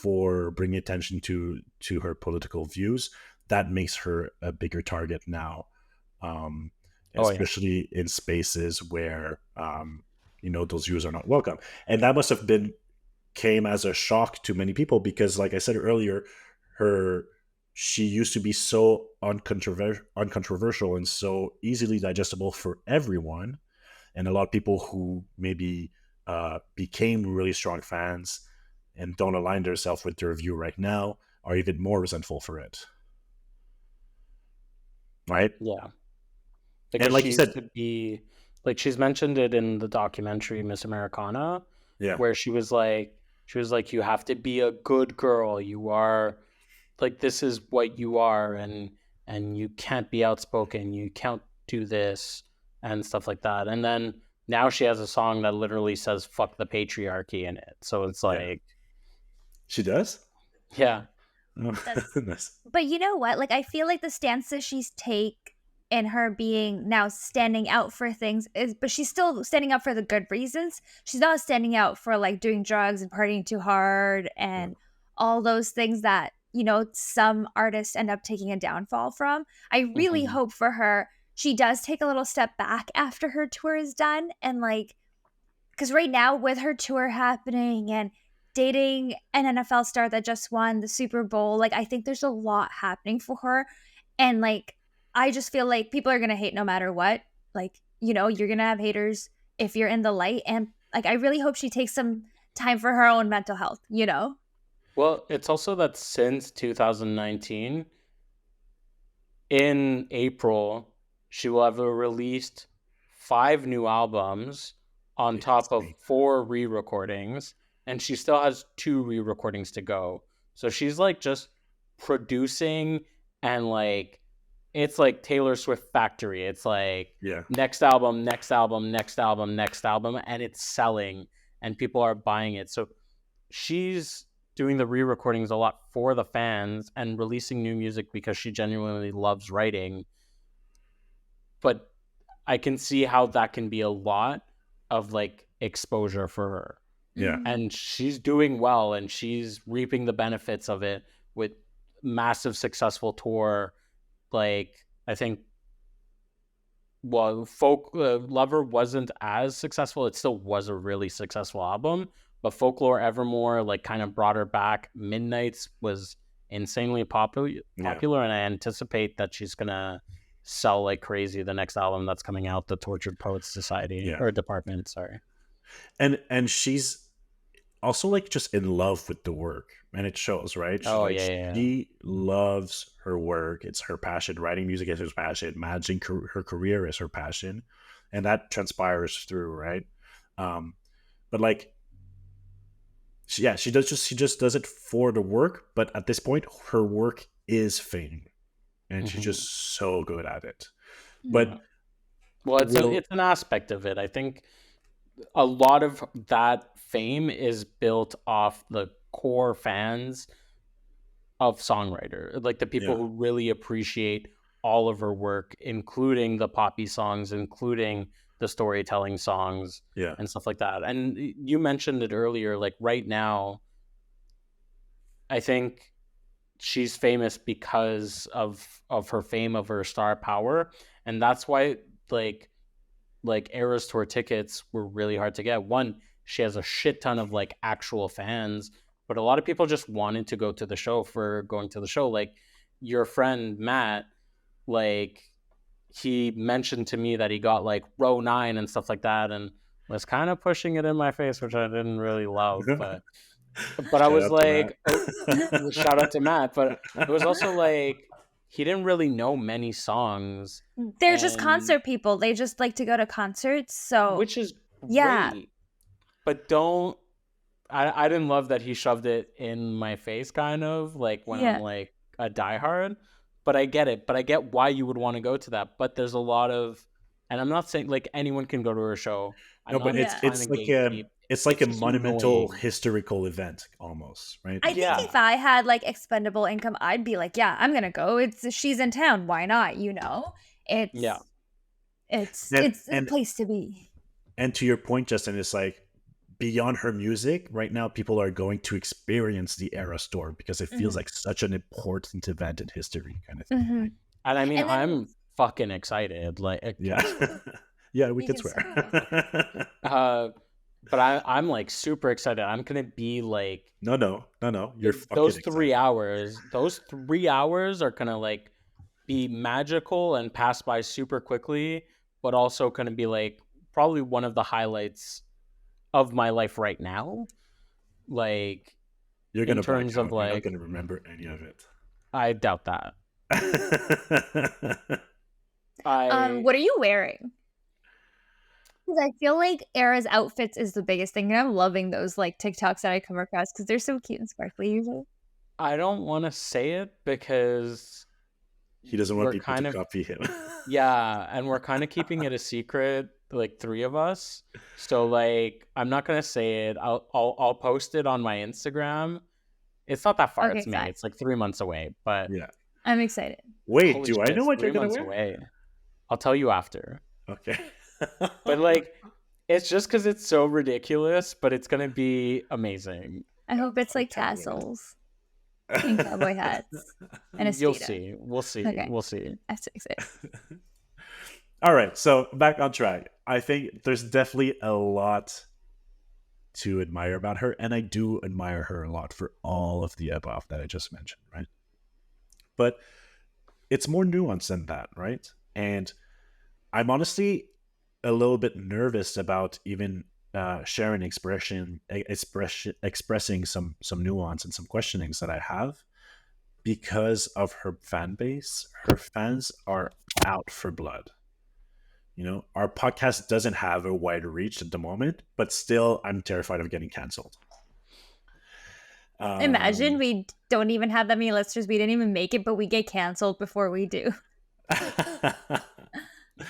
for bringing attention to her political views, that makes her a bigger target now, especially in spaces where those views are not welcome. And that must have came as a shock to many people because, like I said earlier, she used to be so uncontroversial and so easily digestible for everyone. And a lot of people who maybe became really strong fans and don't align themselves with their view right now are even more resentful for it. Right? Yeah. Because and like you said, to be like she's mentioned it in the documentary Miss Americana, where she was like, you have to be a good girl. You are like, this is what you are, and you can't be outspoken. You can't do this and stuff like that. And then now she has a song that literally says "fuck the patriarchy" in it. So it's like, she does. Yeah. But you know what? Like, I feel like the stances she's take in her being now standing out for things but she's still standing up for the good reasons. She's not standing out for like doing drugs and partying too hard and all those things that some artists end up taking a downfall from. I really hope for her she does take a little step back after her tour is done, and like, because right now with her tour happening and dating an NFL star that just won the Super Bowl, like I think there's a lot happening for her, and like I just feel like people are gonna hate no matter what. Like, you're gonna have haters if you're in the light, and like I really hope she takes some time for her own mental health. Well, it's also that since 2019, in April, she will have released 5 new albums on top of 4 re-recordings, and she still has 2 re-recordings to go. So she's like just producing, and like it's like Taylor Swift factory. It's like next album, next album, next album, next album, and it's selling and people are buying it. So she's doing the re-recordings a lot for the fans and releasing new music because she genuinely loves writing. But I can see how that can be a lot of like exposure for her. Yeah. And she's doing well and she's reaping the benefits of it with massive successful tour. Like, I think, well, Folk Lover wasn't as successful. It still was a really successful album, but Folklore Evermore like kind of brought her back. Midnights was insanely popular, and I anticipate that she's gonna sell like crazy the next album that's coming out, the Tortured Poets Society or Department, sorry. And she's also like just in love with the work, and it shows, right? She loves her work. It's her passion. Writing music is her passion. Managing her career is her passion, and that transpires through, right? But like, she just does it for the work. But at this point, her work is fame, and she's just so good at it. But it's an aspect of it. I think a lot of that fame is built off the core fans of songwriter, like the people who really appreciate all of her work, including the poppy songs, including the storytelling songs, and stuff like that. And you mentioned it earlier, like right now, I think she's famous because of her fame, of her star power, and that's why like Eras Tour tickets were really hard to get. One, she has a shit ton of like actual fans, but a lot of people just wanted to go to the show for going to the show. Like your friend Matt, like he mentioned to me that he got like row 9 and stuff like that, and was kind of pushing it in my face, which I didn't really love. But I was like, shout out to Matt. But it was also like, he didn't really know many songs. They're just concert people. They just like to go to concerts. So, which is great. But I didn't love that he shoved it in my face, kind of like when I'm like a diehard. But I get it. But I get why you would want to go to that. But there's a lot of, and I'm not saying like anyone can go to her show. But it's like a monumental historical event almost, right? I think if I had like expendable income, I'd be like, I'm gonna go. She's in town. Why not? It's a place to be. And to your point, Justin, it's like beyond her music, right now people are going to experience the Eras Tour because it feels like such an important event in history, kind of thing. And I mean, I'm fucking excited. Like, we can swear. But I'm like super excited. I'm gonna be like, no. You're those fucking 3 hours. Those 3 hours are gonna like be magical and pass by super quickly, but also gonna be like probably one of the highlights of my life right now. Like, you're gonna, in terms of like, you're not gonna remember any of it. I doubt that. What are you wearing? Because I feel like Era's outfits is the biggest thing, and I'm loving those like TikToks that I come across because they're so cute and sparkly usually. I don't want to say it because he doesn't want people to copy him. And we're kind of keeping it a secret, like 3 of us. So like, I'm not gonna say it. I'll post it on my Instagram. It's not that far. It's me. It's like 3 months away, but I'm excited. Wait, do I know what you're gonna wear? Away. I'll tell you after. Okay. But like, it's just because it's so ridiculous, but it's gonna be amazing. I hope it's like tassels. and cowboy hats and a You'll speedo. see. We'll see. Okay. We'll see. That's it. All right, so back on track. I think there's definitely a lot to admire about her, and I do admire her a lot for all of the above that I just mentioned, right? But it's more nuanced than that, right? And I'm honestly a little bit nervous about even sharing expressing some nuance and some questionings that I have because of her fan base. Her fans are out for blood. You know, our podcast doesn't have a wide reach at the moment, but still, I'm terrified of getting canceled. Imagine we don't even have that many listeners. We didn't even make it, but we get canceled before we do.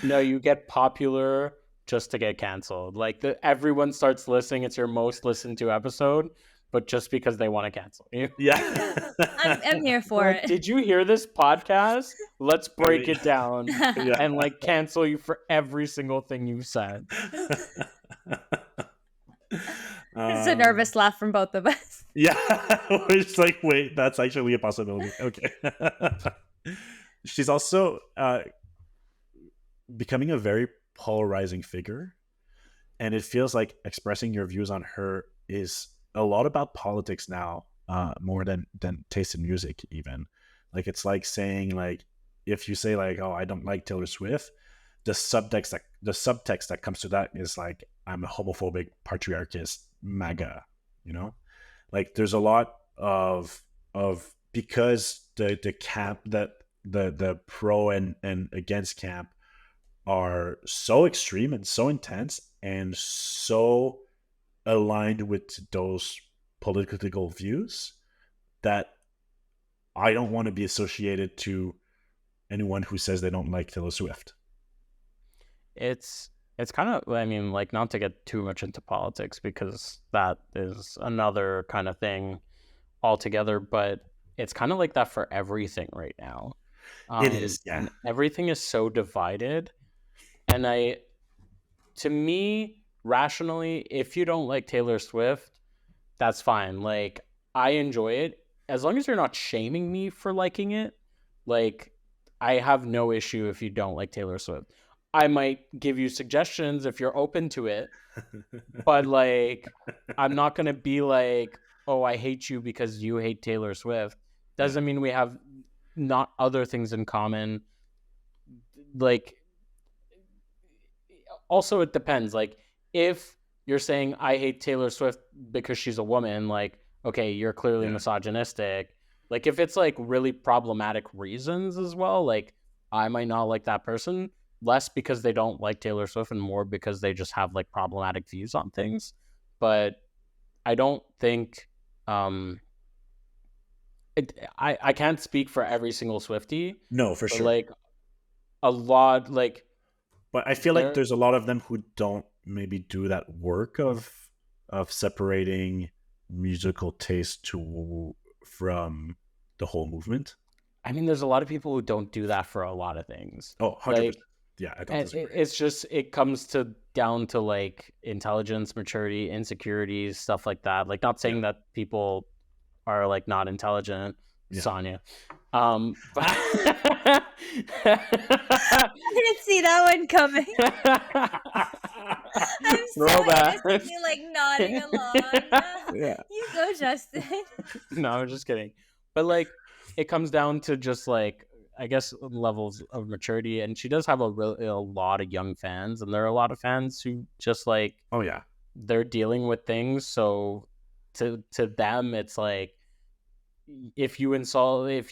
No, you get popular just to get canceled. Like everyone starts listening. It's your most listened to episode, but just because they want to cancel you. Yeah. I'm here for it. Did you hear this podcast? Let's break it down and like cancel you for every single thing you said. It's a nervous laugh from both of us. Yeah. We're just like, wait, that's actually a possibility. Okay. She's also becoming a very polarizing figure. And it feels like expressing your views on her is a lot about politics now, more than taste in music even. Like it's like saying like, if you say like, oh, I don't like Taylor Swift, the subtext that comes to that is like, I'm a homophobic patriarchist MAGA, you know? Like there's a lot of because the camp that the pro and against camp are so extreme and so intense and so aligned with those political views that I don't want to be associated to anyone who says they don't like Taylor Swift. It's kind of, I mean, like, not to get too much into politics because that is another kind of thing altogether, but it's kind of like that for everything right now. It is, yeah. And everything is so divided. And to me, rationally, if you don't like Taylor Swift, that's fine. Like, I enjoy it. As long as you're not shaming me for liking it, like, I have no issue if you don't like Taylor Swift. I might give you suggestions if you're open to it, but like, I'm not going to be like, oh, I hate you because you hate Taylor Swift. Doesn't mean we have not other things in common. Like, also it depends. Like, if you're saying I hate Taylor Swift because she's a woman, like, okay, you're clearly misogynistic. Like, if it's like really problematic reasons as well, like, I might not like that person. Less because they don't like Taylor Swift and more because they just have like problematic views on things. But I don't think I can't speak for every single Swiftie. No, for sure. Like a lot, like, but I feel like there's a lot of them who don't maybe do that work of separating musical taste from the whole movement. I mean, there's a lot of people who don't do that for a lot of things. Oh, 100%. Like, yeah, I don't disagree. It's just, it comes down to like intelligence, maturity, insecurities, stuff like that. Like, not saying that people are like not intelligent, Saniya. But I didn't see that one coming. I'm so like nodding along. You go, Justin. No, I'm just kidding. But like, it comes down to just like, I guess, levels of maturity, and she does have a lot of young fans, and there are a lot of fans who just like, oh yeah, they're dealing with things. So to them, it's like, if you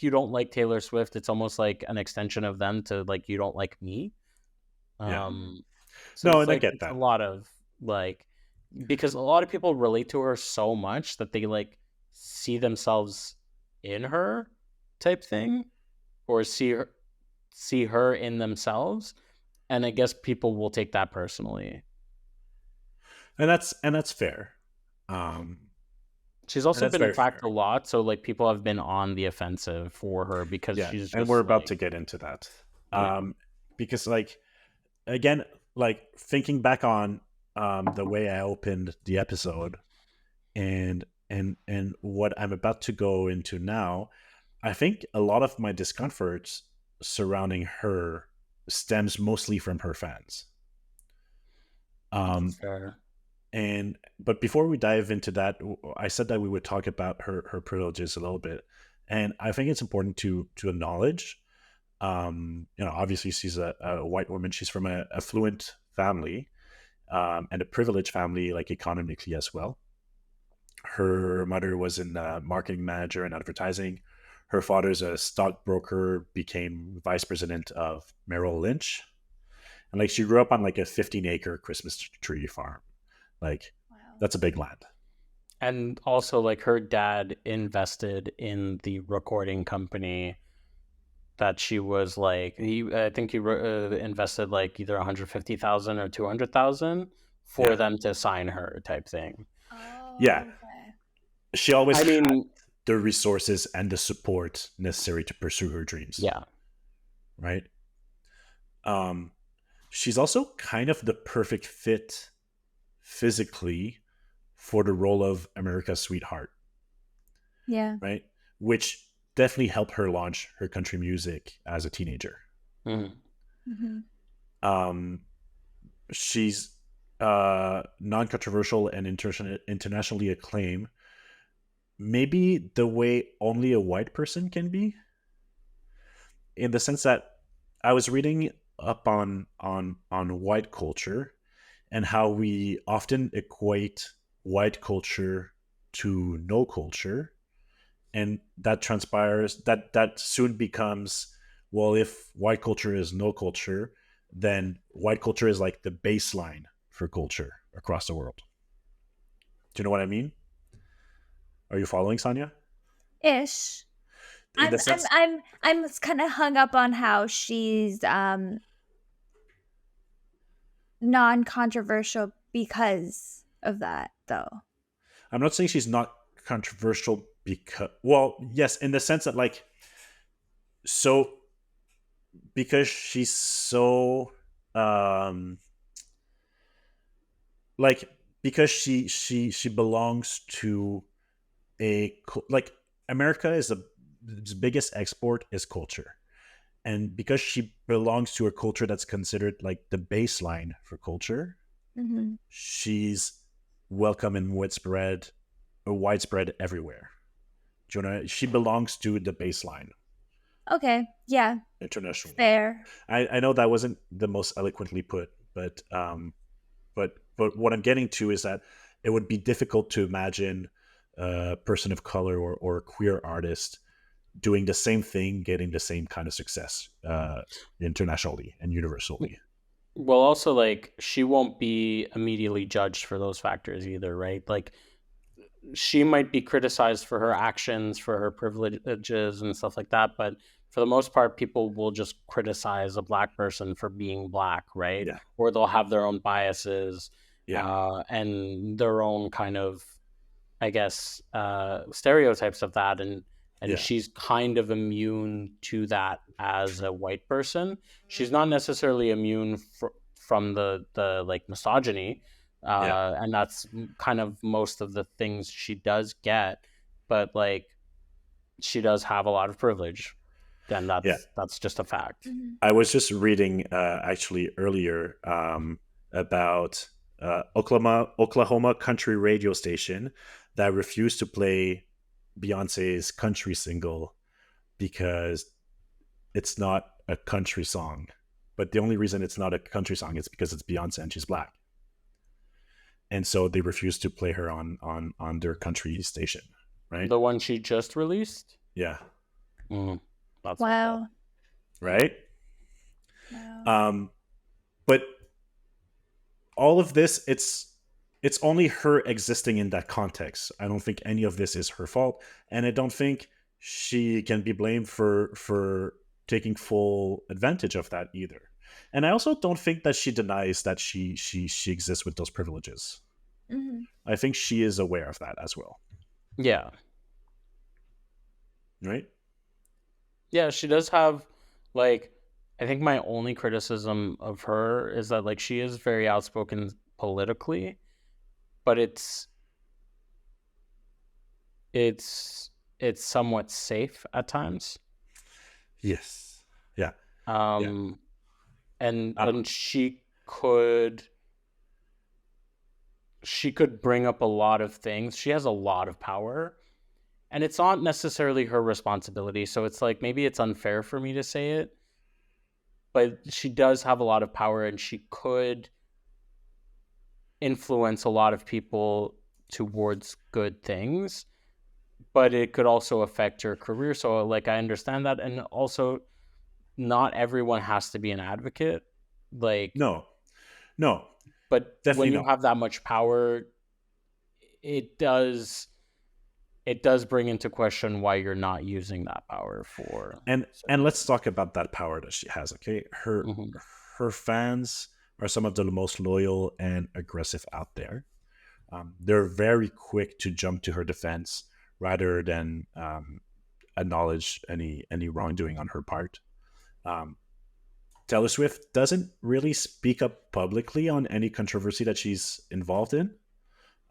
don't like Taylor Swift, it's almost like an extension of them to like, you don't like me. Yeah. So no, and like, I get that. A lot of like, because a lot of people relate to her so much that they like see themselves in her type thing, or see her in themselves, and I guess people will take that personally. And that's fair. She's also been attacked a lot, so like, people have been on the offensive for her because she's just, and we're about to get into that. Because like, again, like thinking back on the way I opened the episode, and and what I'm about to go into now, I think a lot of my discomfort surrounding her stems mostly from her fans. That's Um, fair. and but before we dive into that, I said that we would talk about her privileges a little bit, and I think it's important to acknowledge. Obviously she's a white woman. She's from a affluent family, and a privileged family, like economically as well. Her mother was in marketing manager and advertising. Her father's a stockbroker, became vice president of Merrill Lynch, and like she grew up on like a 15-acre Christmas tree farm. Like Wow. that's a big land. And also, like, her dad invested in the recording company that she was like, I think he invested like either 150,000 or 200,000 for Yeah, them to sign her, type thing. yeah. Oh, okay. She always I had mean, the resources and the support necessary to pursue her dreams. yeah. Right. Um, she's also kind of the perfect fit physically for the role of America's sweetheart, Yeah. right? Which definitely helped her launch her country music as a teenager. Mhm. Mm-hmm. Um, she's non-controversial and internationally acclaimed, maybe the way only a white person can be, in the sense that I was reading up on white culture and how we often equate white culture to no culture, and that transpires that soon becomes, well, if white culture is no culture, then white culture is like the baseline for culture across the world. Do you know what I mean? Are you following, Sanya? Ish. In the sense, I'm kind of hung up on how she's non-controversial because of that, though. I'm not saying she's not controversial because, well, yes, in the sense that like, so because she's so um like, because she belongs to like, America is the its biggest export is culture, and because she belongs to a culture that's considered like the baseline for culture, Mm-hmm. she's welcome and widespread everywhere. Do you know, she belongs to the baseline Okay. Yeah. internationally. Fair. I know that wasn't the most eloquently put, but what I'm getting to is that it would be difficult to imagine a person of color or a queer artist doing the same thing, getting the same kind of success internationally and universally. Well, also, like, she won't be immediately judged for those factors either, right? Like, she might be criticized for her actions, for her privileges and stuff like that, but for the most part, people will just criticize a black person for being black, right? Yeah, Or they'll have their own biases, yeah, and their own kind of, I guess, stereotypes of that, and yeah, she's kind of immune to that as a white person. She's not necessarily immune from the like misogyny, yeah, and that's kind of most of the things she does get, but like she does have a lot of privilege, and yeah. that's just a fact. Mm-hmm. I was just reading actually earlier about Oklahoma country radio station that refused to play Beyonce's country single because it's not a country song. But the only reason it's not a country song is because it's Beyonce and she's black, and so they refused to play her on their country station. Right? The one she just released. Yeah. Mm, that's fucked up. Wow. Right. Wow. Um, but all of this, it's only her existing in that context. I don't think any of this is her fault, and I don't think she can be blamed for taking full advantage of that either. And I also don't think that she denies that she exists with those privileges. Mm-hmm. I think she is aware of that as well. Yeah. Right? Yeah, she does have, like, I think my only criticism of her is that, like, she is very outspoken politically, but it's it's somewhat safe at times. Yes. Yeah. And she could bring up a lot of things. She has a lot of power, and it's not necessarily her responsibility. So it's like, maybe it's unfair for me to say it, but she does have a lot of power, and she could influence a lot of people towards good things, but it could also affect her career. So like, I understand that. And also, not everyone has to be an advocate. Like, No, but definitely when you not. have that much power, it does bring into question why you're not using that power for. And let's talk about that power that she has. Okay, her fans are some of the most loyal and aggressive out there. They're very quick to jump to her defense rather than acknowledge any wrongdoing on her part. Taylor Swift doesn't really speak up publicly on any controversy that she's involved in,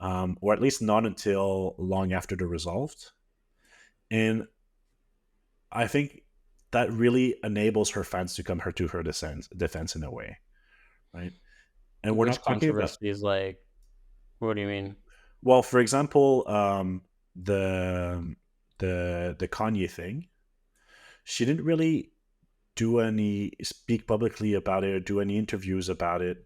or at least not until long after they're resolved. And I think that really enables her fans to come to her defense in a way, right? And we're Which not talking about, controversy is like, what do you mean? well, for example, the Kanye thing. She didn't really speak publicly about it or do any interviews about it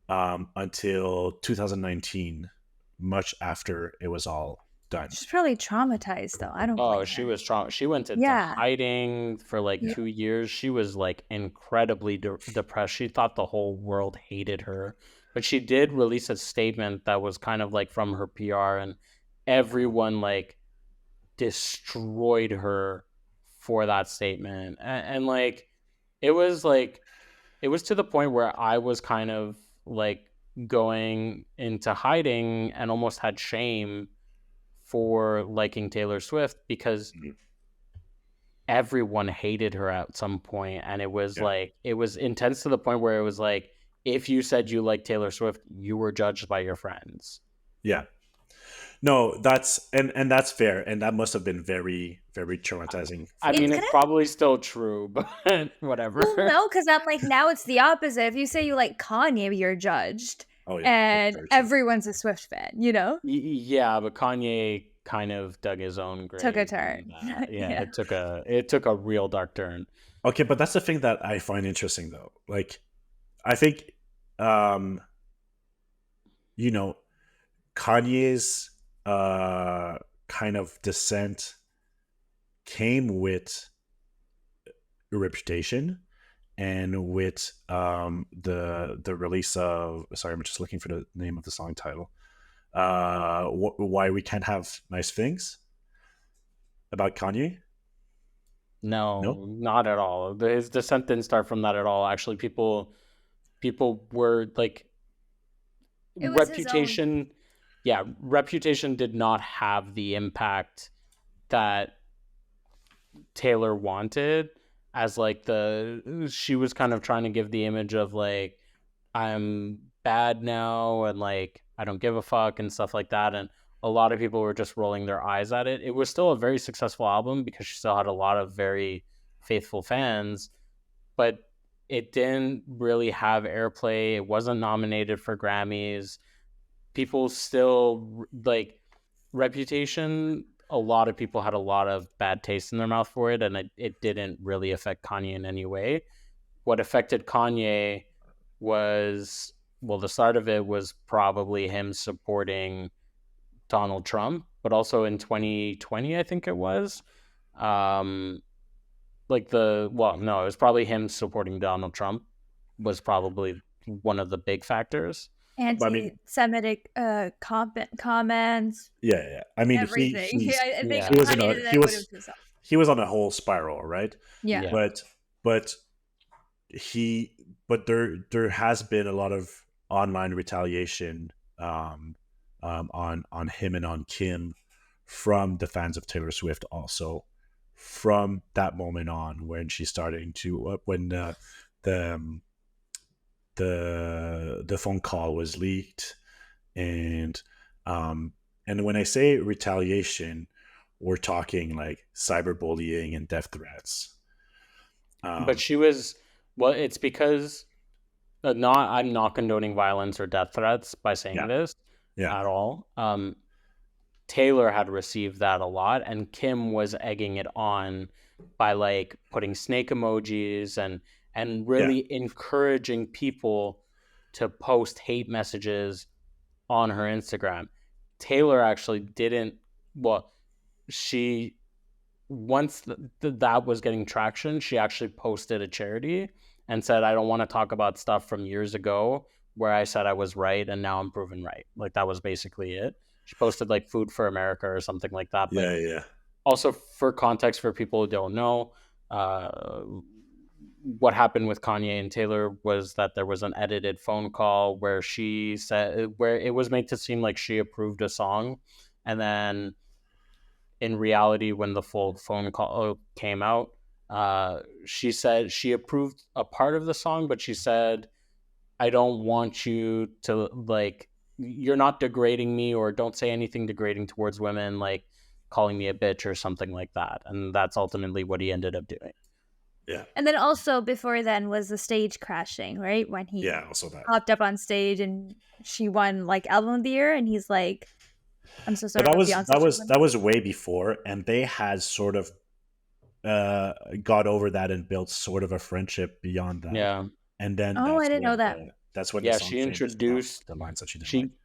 until 2019, much after it was all done. She's probably traumatized, though. I don't Oh, blame she her. was strong. She went into hiding for like 2 years. She was like incredibly depressed. She thought the whole world hated her. But she did release a statement that was kind of like from her PR, and everyone like destroyed her for that statement. And like, it was to the point where I was kind of like going into hiding and almost had shame for liking Taylor Swift, because everyone hated her at some point, and it was like, it was intense to the point where it was like, if you said you like Taylor Swift, you were judged by your friends. Yeah. No, that's and that's fair, and that must have been very, very traumatizing. I mean, it's probably still true, but whatever. Well, no, because I'm like, now it's the opposite. If you say you like Kanye, you're judged. Oh, yeah. And everyone's a Swift fan, you know? Yeah, but Kanye kind of dug his own grave. Took a turn. Yeah, it took a real dark turn. Okay, but that's the thing that I find interesting, though. Like, I think, Kanye's kind of descent came with a reputation and with the release of, sorry, I'm just looking for the name of the song title, Why We Can't Have Nice Things, about Kanye. No, not at all. His descent didn't start from that at all. Actually, people were like, reputation. Yeah, reputation did not have the impact that Taylor wanted. As like, she was kind of trying to give the image of like, I'm bad now, and like, I don't give a fuck and stuff like that. And a lot of people were just rolling their eyes at it. It was still a very successful album because she still had a lot of very faithful fans, but it didn't really have airplay. It wasn't nominated for Grammys. People still like reputation. A lot of people had a lot of bad taste in their mouth for it, and it didn't really affect Kanye in any way. What affected Kanye was, well, the start of it was probably him supporting Donald Trump, but also in 2020, I think it was, it was probably him supporting Donald Trump was probably one of the big factors. Anti-Semitic comments. Yeah. I mean, everything. He was on a whole spiral, right? Yeah. But there has been a lot of online retaliation on him and on Kim from the fans of Taylor Swift, also from that moment on, when she's starting to when the phone call was leaked, and when I say retaliation, we're talking like cyberbullying and death threats. But Um, she was, well, it's because not I'm not condoning violence or death threats by saying yeah, this yeah, at all. Taylor had received that a lot, and Kim was egging it on by like putting snake emojis and yeah, really encouraging people to post hate messages on her Instagram. Taylor actually didn't. Well, she once that was getting traction, she actually posted a charity and said, "I don't want to talk about stuff from years ago where I said I was right and now I'm proven right." Like that was basically it. She posted like Food for America or something like that. But yeah, yeah, also for context for people who don't know, uh, what happened with Kanye and Taylor was that there was an edited phone call where she said where it was made to seem like she approved a song, and then in reality, when the full phone call came out, she said she approved a part of the song, but she said, "I don't want you to like, you're not degrading me, or don't say anything degrading towards women, like calling me a bitch or something like that." And that's ultimately what he ended up doing. yeah, And then also before then was the stage crashing, right? When he yeah. Also that. hopped up on stage and she won like album of the year, and he's like, "I'm so But sorry, but Beyonce should that win." was way before, and they had sort of got over that and built sort of a friendship beyond that. Yeah, And then Oh, I didn't know that. that's when the yeah. song She changes from introduced the lines that she didn't like. she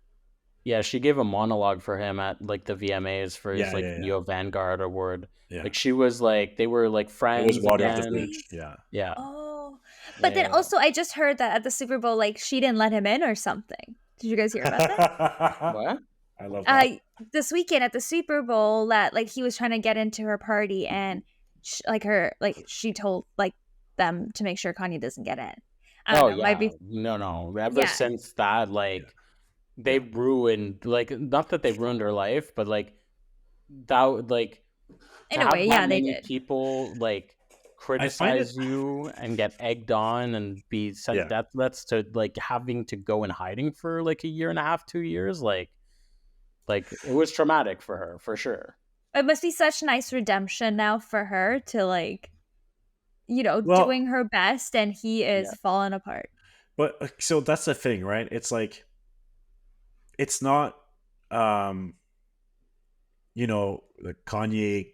Yeah, she gave a monologue for him at like the VMAs for his Yeah, like yeah, yeah, Video Vanguard award. yeah. Like she was like they were like It was friends water off the again. bridge. Yeah. Yeah. Oh, but then Yeah. also I just heard that at the Super Bowl, like she didn't let him in or something. Did you guys hear about that? What? I love that. Uh, this weekend at the Super Bowl, that like he was trying to get into her party, and she told like them to make sure Kanye doesn't get in. I don't Oh know. Might yeah. be No, no. Ever yeah. since that, Yeah, like they yeah. ruined like not that they ruined her life, but like that like In to a have way, that yeah, they many did. people like I find it. criticize you and get egged on and be sent Yeah. death threats to like having to go in hiding for like a year and a half, 2 years, like it was traumatic for her for sure. It must be such nice redemption now for her to like, Well, doing her best, and he Yeah. is falling apart. but so that's the thing, right? It's like it's not, um, the Kanye,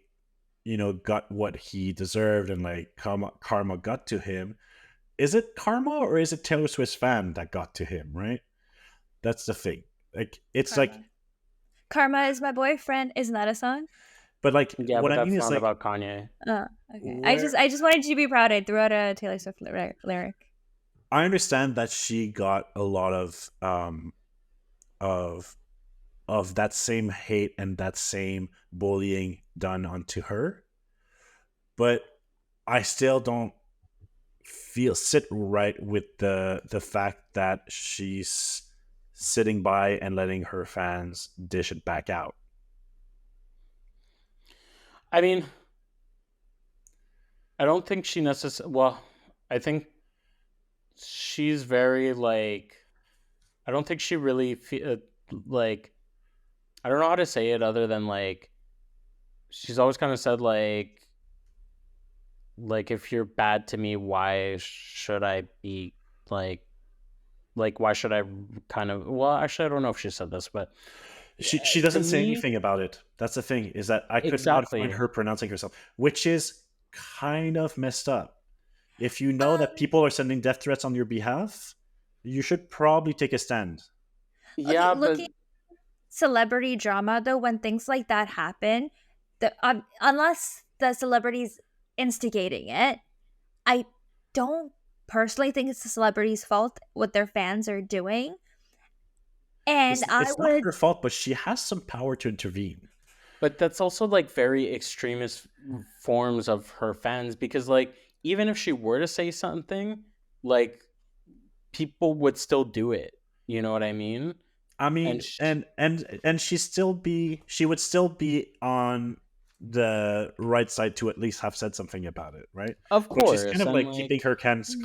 got what he deserved, and like karma got to him. Is it karma or is it Taylor Swift's fan that got to him? Right. That's the thing. Like it's like, Karma. Karma is my boyfriend. Isn't that a song? but like Yeah, what but I mean that's is not like about Kanye. Oh, okay. I just where I just wanted you to be proud. I threw out a Taylor Swift lyric. I understand that she got a lot of that same hate and that same bullying done onto her, but I still don't sit right with the fact that she's sitting by and letting her fans dish it back out. I mean, I don't think she necessarily. Well, I think she's very like. I don't think she really like. I don't know how to say it other than like. She's always kind of said like if you're bad to me, why should I be like why should I kind of, well, actually I don't know if she said this, but She to doesn't say me, anything about it. That's the thing, is that I could not find exactly. her pronouncing herself, which is kind of messed up. If you know that Um, people are sending death threats on your behalf, you should probably take a stand. okay, Yeah, but looking celebrity drama though, when things like that happen, unless the celebrity's instigating it, I don't personally think it's the celebrity's fault what their fans are doing. And I It's not would her fault, but she has some power to intervene. that's also like very extremist forms of her fans, because like even if she were to say something, like people would still do it. You know what I mean? I And mean, and she would still be on. the right side to at least have said something about it, right? Of But she's kind course, of and like keeping like her hands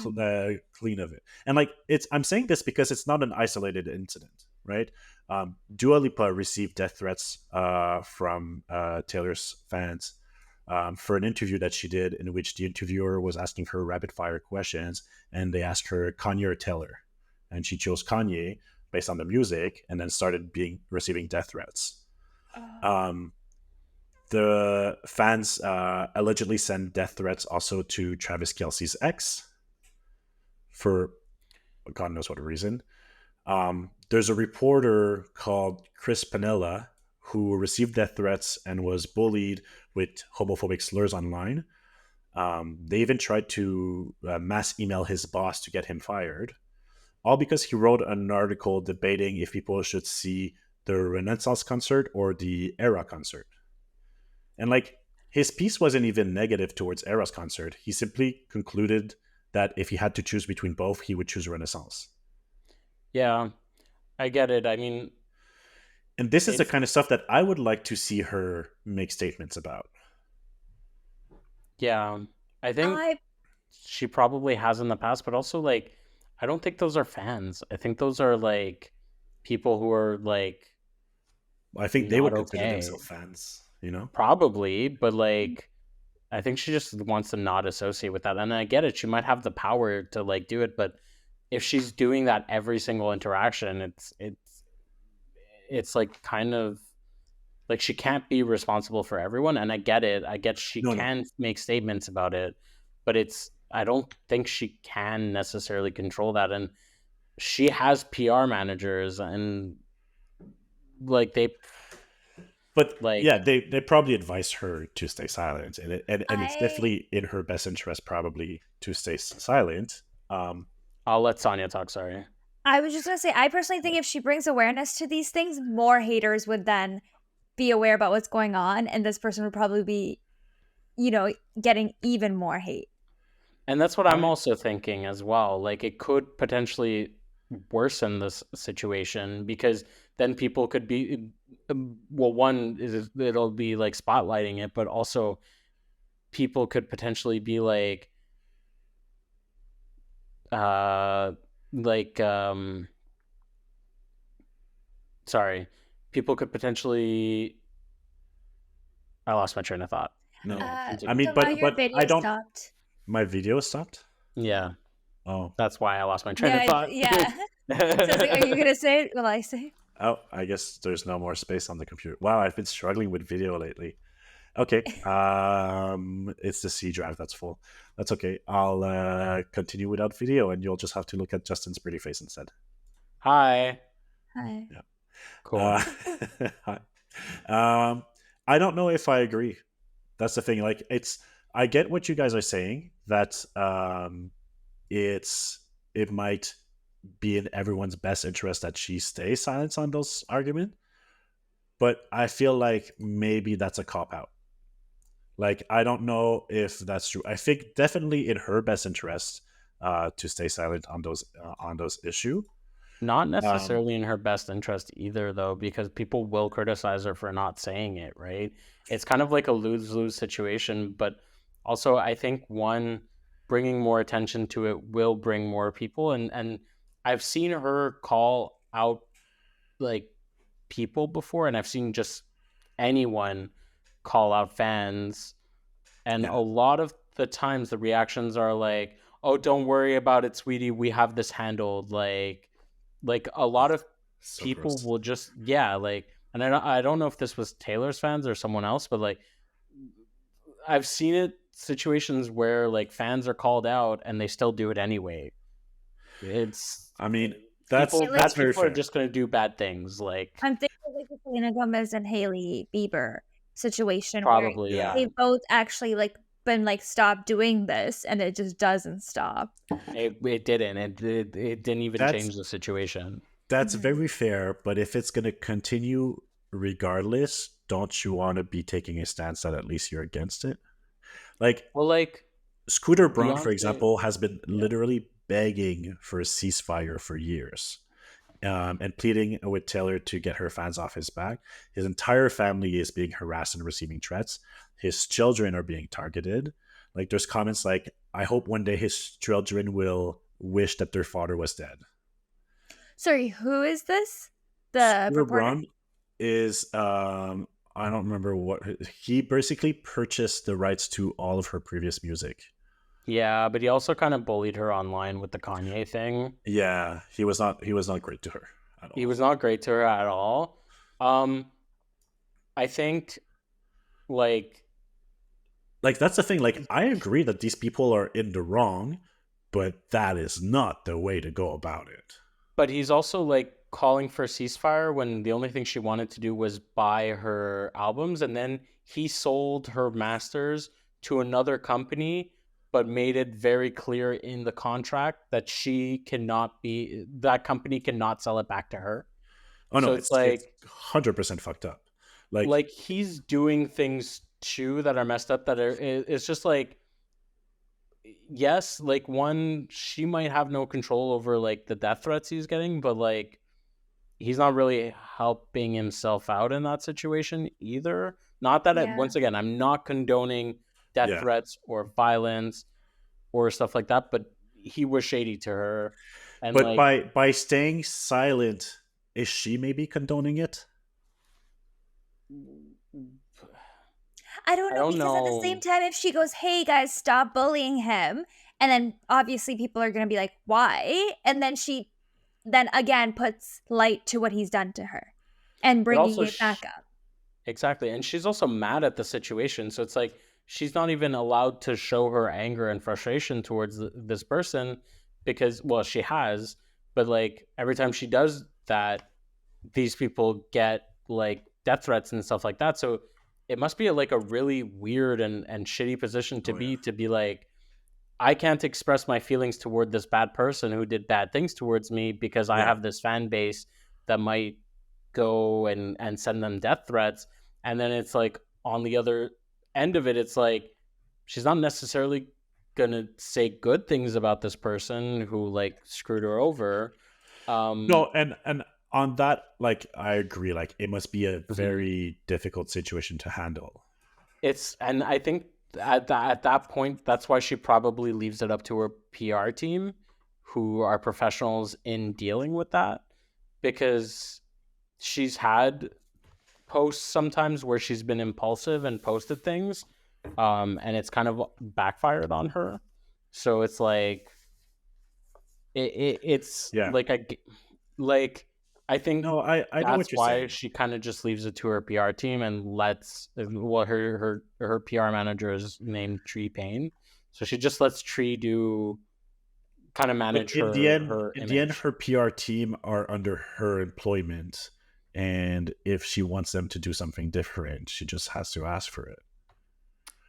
clean of it. And like I'm saying this because it's not an isolated incident, right? Dua Lipa received death threats from Taylor's fans for an interview that she did, in which the interviewer was asking her rapid fire questions, and they asked her Kanye or Taylor, and she chose Kanye based on the music, and then started receiving death threats. Um, the fans allegedly sent death threats also to Travis Kelce's ex for God knows what reason. There's a reporter called Chris Panella who received death threats and was bullied with homophobic slurs online. They even tried to mass email his boss to get him fired, all because he wrote an article debating if people should see the Renaissance concert or the Era concert. And like his piece wasn't even negative towards Era's concert. He simply concluded that if he had to choose between both, he would choose Renaissance. yeah, I get it. I mean, and this is the kind of stuff that I would like to see her make statements about. Yeah, I think she probably has in the past, but also like I don't think those are fans. I think those are like people who are like I think they would consider themselves fans, you know? Probably, but like I think she just wants to not associate with that. And I get it. She might have the power to like do it, but if she's doing that every single interaction, it's like kind of like she can't be responsible for everyone. And I get it. I get she can make statements about it, but I don't think she can necessarily control that. And she has PR managers and like but like, yeah, they probably advise her to stay silent, and it's definitely in her best interest probably to stay silent. I'll let Saniya talk. Sorry. I was just gonna say, I personally think if she brings awareness to these things, more haters would then be aware about what's going on, and this person would probably be, getting even more hate. And that's what I'm also thinking as well. Like it could potentially worsen this situation because then people could be one is it'll be like spotlighting it, but also people could potentially be like sorry, people could potentially I lost my train of thought. No, I mean, but I don't. Stopped. My video stopped. Yeah. Oh, that's why I lost my train of thought. Yeah. So like, are you gonna say it? Will I say? Oh, I guess there's no more space on the computer. Wow, I've been struggling with video lately. Okay, it's the C drive that's full. That's okay. I'll continue without video, and you'll just have to look at Justin's pretty face instead. Hi. Hi. Yeah. Cool. Hi. I don't know if I agree. That's the thing. Like, I get what you guys are saying. That it might be in everyone's best interest that she stays silent on those arguments, but I feel like maybe that's a cop out. Like, I don't know if that's true. I think definitely in her best interest to stay silent on those issues. Not necessarily in her best interest either, though, because people will criticize her for not saying it, right? It's kind of like a lose-lose situation, but also I think bringing more attention to it will bring more people, and I've seen her call out like people before, and I've seen just anyone call out fans, and a lot of the times the reactions are like, "Oh, don't worry about it, sweetie. We have this handled." Like a lot of people will just and I don't know if this was Taylor's fans or someone else, but like I've seen it situations where like fans are called out and they still do it anyway. I mean, that's very fair. Are just going to do bad things. Like I'm thinking like the Selena Gomez and Hailey Bieber situation, probably where they both actually like been like stop doing this, and it just doesn't stop. It didn't. It didn't even change the situation. That's very fair, but if it's going to continue regardless, don't you want to be taking a stance that at least you're against it? Like, Scooter Braun, for example, has been literally begging for a ceasefire for years. and pleading with Taylor to get her fans off his back. His entire family is being harassed and receiving threats. His children are being targeted. Like there's comments like, "I hope one day his children will wish that their father was dead." Sorry, who is this? The Scooter reporter? Braun is I don't remember what he basically purchased the rights to all of her previous music. Yeah, but he also kind of bullied her online with the Kanye thing. Yeah, he was not great to her at all. He was not great to her at all. I think like that's the thing. Like I agree that these people are in the wrong, but that is not the way to go about it. But he's also like calling for ceasefire when the only thing she wanted to do was buy her albums, and then he sold her masters to another company, but made it very clear in the contract that that company cannot sell it back to her. Oh no, So it's like 100% fucked up. like he's doing things too that are messed up, that it's just like, yes, like one, she might have no control over like the death threats he's getting, but like he's not really helping himself out in that situation either. Not that Yeah. once again, I'm not condoning death threats or violence or stuff like that, but he was shady to her. And but like, by staying silent, is she maybe condoning it? I don't know, because at the same time, if she goes, "Hey guys, stop bullying him," and then obviously people are going to be like, "Why?" And then she then again puts light to what he's done to her and bringing it back up. Exactly. And she's also mad at the situation. So it's like she's not even allowed to show her anger and frustration towards this person because, well, she has, but like every time she does that, these people get like death threats and stuff like that. So it must be like a really weird and shitty position to be like, I can't express my feelings toward this bad person who did bad things towards me because I have this fan base that might go and send them death threats. And then it's like on the other end of it, it's like she's not necessarily gonna say good things about this person who like screwed her over. No, and on that, like I agree, like it must be a very difficult situation to handle. And I think at that point, that's why she probably leaves it up to her PR team, who are professionals in dealing with that, because she's had posts sometimes where she's been impulsive and posted things, and it's kind of backfired on her. So it's like it's like I think I know that's why saying. She kind of just leaves it to her PR team and lets her PR manager is named Tree Payne, so she just lets Tree do kind of manage her. In the end, her PR team are under her employment, and if she wants them to do something different, she just has to ask for it.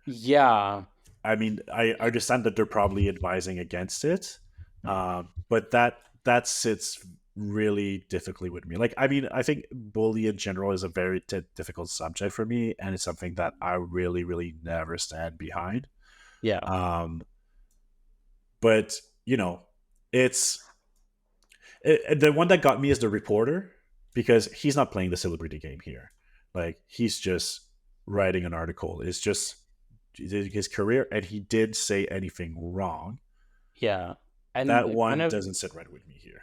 Yeah, I mean, I understand that they're probably advising against it, but that sits really difficultly with me. Like, I mean, I think bully in general is a very difficult subject for me, and it's something that I really, really never stand behind. Yeah. But you know, the one that got me is the reporter, because he's not playing the celebrity game here. Like, he's just writing an article. It's just his career, and he did say anything wrong. Yeah, and that one doesn't sit right with me here.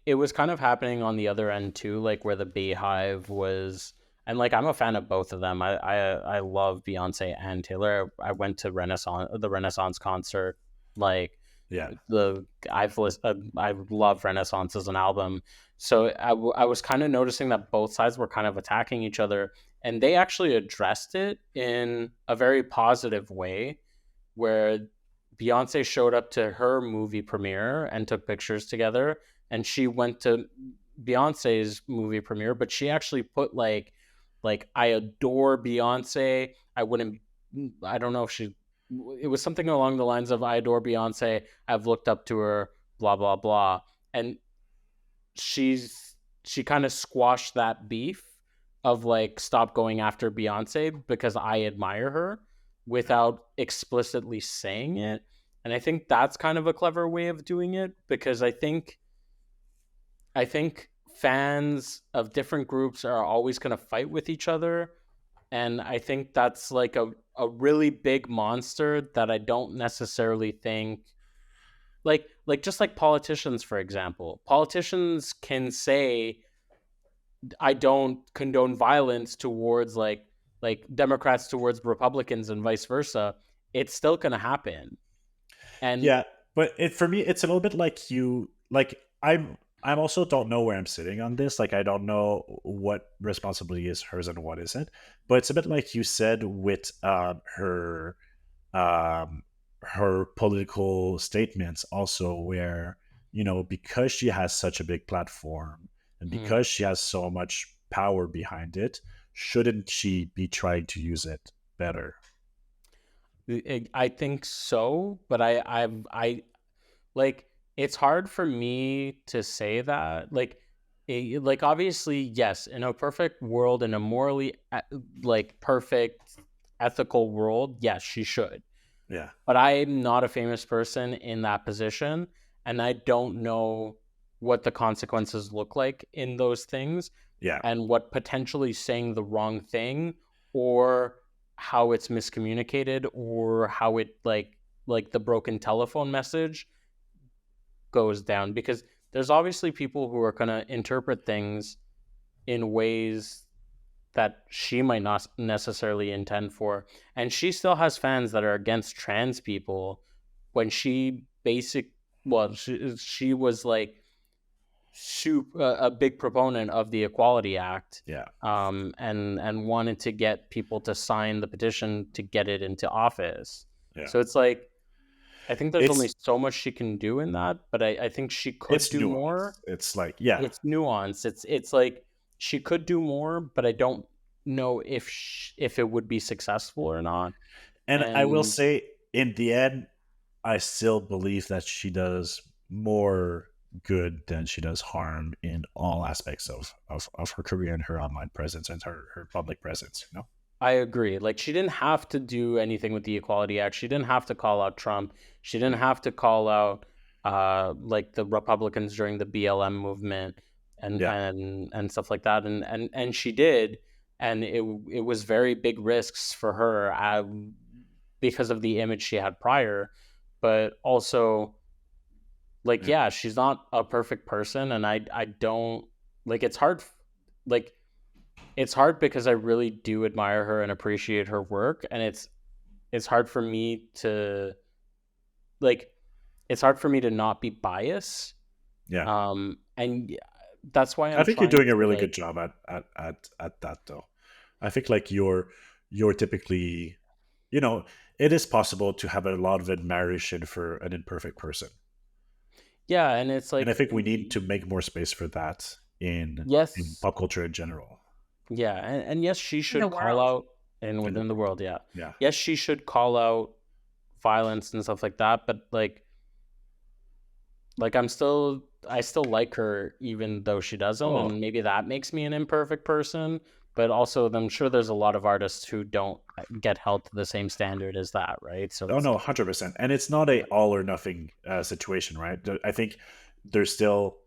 It was kind of happening on the other end too, like where the Beehive was, and like I'm a fan of both of them. I love Beyonce and Taylor. I went to the Renaissance concert. Like, yeah, I love Renaissance as an album. So I was kind of noticing that both sides were kind of attacking each other, and they actually addressed it in a very positive way, where Beyonce showed up to her movie premiere and took pictures together, and she went to Beyonce's movie premiere, but she actually put like I adore Beyonce. I don't know if it was something along the lines of I adore Beyonce. I've looked up to her, blah, blah, blah. And she kind of squashed that beef of like, stop going after Beyonce because I admire her, without explicitly saying it. And I think that's kind of a clever way of doing it, because I think fans of different groups are always going to fight with each other. And I think that's like a really big monster that I don't necessarily think like just like politicians, for example. Politicians can say I don't condone violence towards like Democrats towards Republicans and vice versa. It's still going to happen. And yeah, but for me, it's a little bit like you. Like I'm also don't know where I'm sitting on this. Like I don't know what responsibility is hers and what isn't. But it's a bit like you said with um, her political statements, also where because she has such a big platform and because she has so much power behind it, shouldn't she be trying to use it better? I think so, but I like it's hard for me to say that. Like obviously, yes, in a perfect world, in a morally like perfect ethical world, yes, she should. Yeah. But I'm not a famous person in that position, and I don't know what the consequences look like in those things. Yeah. And what potentially saying the wrong thing, or how it's miscommunicated, or how it like the broken telephone message goes down, because there's obviously people who are going to interpret things in ways that she might not necessarily intend for. And she still has fans that are against trans people when she she was like a big proponent of the Equality Act. Yeah. And wanted to get people to sign the petition to get it into office. Yeah. So it's like, I think there's only so much she can do in that, but I think she could do nuanced. more. It's like, yeah, it's nuanced. It's like she could do more, but I don't know if it would be successful or not. And I will say, in the end, I still believe that she does more good than she does harm in all aspects of her career and her online presence and her public presence. I agree. Like, she didn't have to do anything with the Equality Act. She didn't have to call out Trump. She didn't have to call out like the Republicans during the BLM movement and stuff like that. And she did, and it was very big risks for her because of the image she had prior, but also like yeah, she's not a perfect person, and I don't like it's hard like. It's hard because I really do admire her and appreciate her work, and it's hard for me to not be biased. Yeah. And that's why I think you're doing a really good job at that, though. I think like you're typically, it is possible to have a lot of admiration for an imperfect person. Yeah, and it's like, and I think we need to make more space for that in pop culture in general. Yeah, and yes, she should call out within the world. Yeah. Yes, she should call out violence and stuff like that. But like I still like her, even though she doesn't, and maybe that makes me an imperfect person. But also, I'm sure there's a lot of artists who don't get held to the same standard as that, right? So no, 100%, and it's not a all or nothing situation, right? I think there's still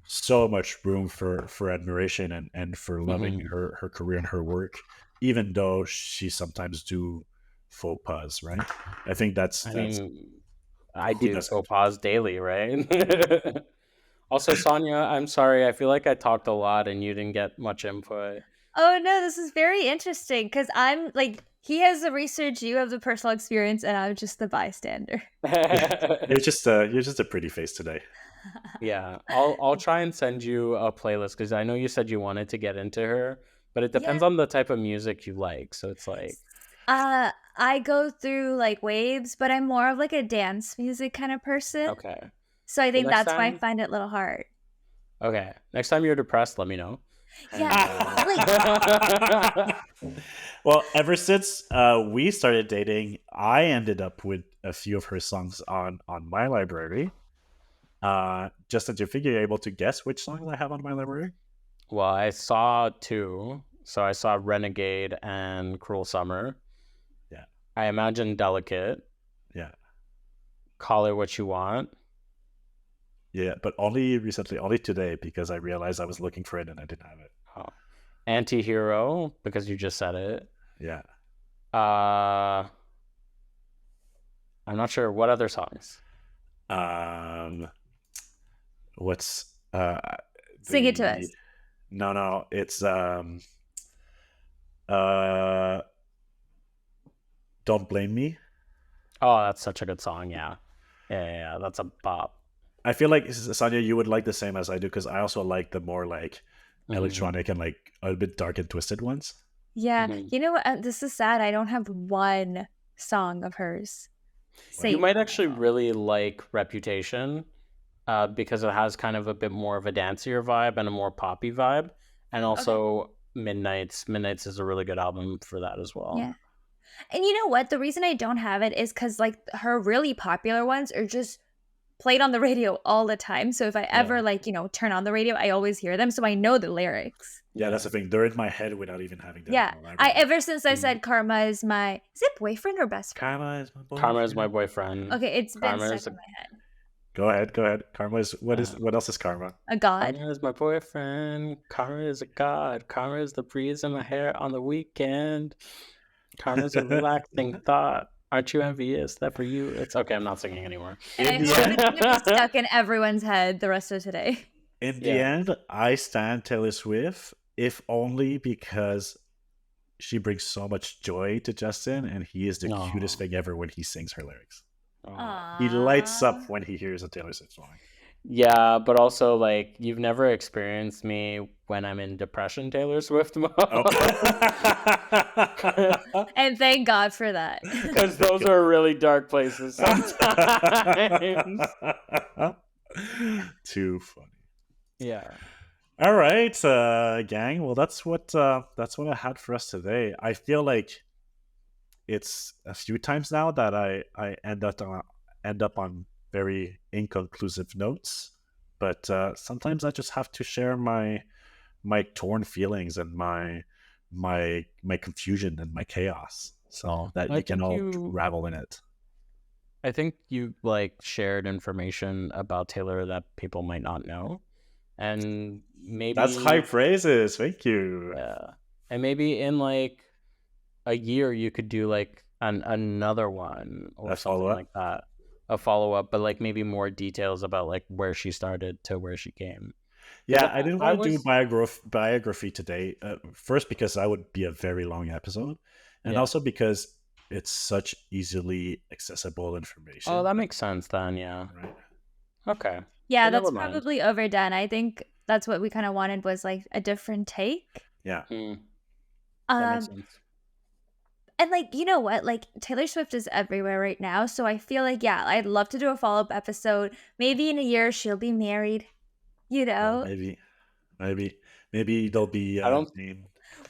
so much room for admiration and for loving her career and her work, even though she sometimes do faux pas, right? I think I do faux pas daily, right? Also, Saniya, I'm sorry, I feel like I talked a lot and you didn't get much input. Oh no, this is very interesting, because I'm like, he has the research, you have the personal experience, and I'm just the bystander. You're just a pretty face today. Yeah, I'll try and send you a playlist, because I know you said you wanted to get into her, but it depends on the type of music you like. So it's like, I go through like waves, but I'm more of like a dance music kind of person. Okay. So I think that's why I find it a little hard. Okay, next time you're depressed, let me know. Yeah. Well, ever since we started dating, I ended up with a few of her songs on my library. Just did you think you're able to guess which songs I have on my library? Well, I saw two. So I saw Renegade and Cruel Summer. Yeah. I imagine Delicate. Yeah. Call It What You Want. Yeah, but only recently, only today, because I realized I was looking for it and I didn't have it. Oh. Anti-Hero, because you just said it. Yeah. I'm not sure. What other songs? What's Sing it to us. No, it's Don't Blame Me. Oh, that's such a good song. Yeah. That's a bop. I feel like, Sanya, you would like the same as I do, because I also like the more like electronic and like a bit dark and twisted ones. Yeah. You know what? This is sad. I don't have one song of hers. You might actually really like Reputation, because it has kind of a bit more of a dancier vibe and a more poppy vibe. And also Midnights. Midnights is a really good album for that as well. Yeah. And you know what? The reason I don't have it is because like her really popular ones are just played on the radio all the time. So if I ever like, turn on the radio, I always hear them. So I know the lyrics. Yeah, that's the thing. They're in my head without even having them. Yeah. Ever since I said Karma is my, is it boyfriend or best friend? Karma is my boyfriend. Karma is my boyfriend. Okay, it's been stuck in my head. Go ahead. Karma is what else is Karma? A god. Karma is my boyfriend. Karma is a god. Karma is the breeze in my hair on the weekend. Karma is a relaxing thought. Aren't you envious that for you it's okay? I'm not singing anymore. And I hope it's gonna be stuck in everyone's head the rest of today. In the end, I stand Taylor Swift, if only because she brings so much joy to Justin, and he is the cutest thing ever when he sings her lyrics. He lights up when he hears a Taylor Swift song. Yeah, but also like you've never experienced me when I'm in depression Taylor Swift mode. And thank God for that. Because those are really dark places sometimes. Too funny. Yeah. All right, gang. Well, that's what I had for us today. I feel like it's a few times now that I end up on very inconclusive notes, but sometimes I just have to share my torn feelings and my confusion and my chaos, so that you can all ravel in it. I think you like shared information about Taylor that people might not know, and maybe that's high praises. Thank you. Yeah, and maybe in like a year you could do like another one or something like that, a follow-up, but like maybe more details about like where she started to where she came. Yeah, I didn't want to do biography today, first because that would be a very long episode, and also because it's such easily accessible information. Oh, that makes sense then. Yeah. Right. Okay. Yeah, that's probably overdone. I think that's what we kind of wanted, was like a different take. Yeah. That makes sense. And like, you know what? Like Taylor Swift is everywhere right now. So I feel like, I'd love to do a follow-up episode. Maybe in a year she'll be married, maybe there'll be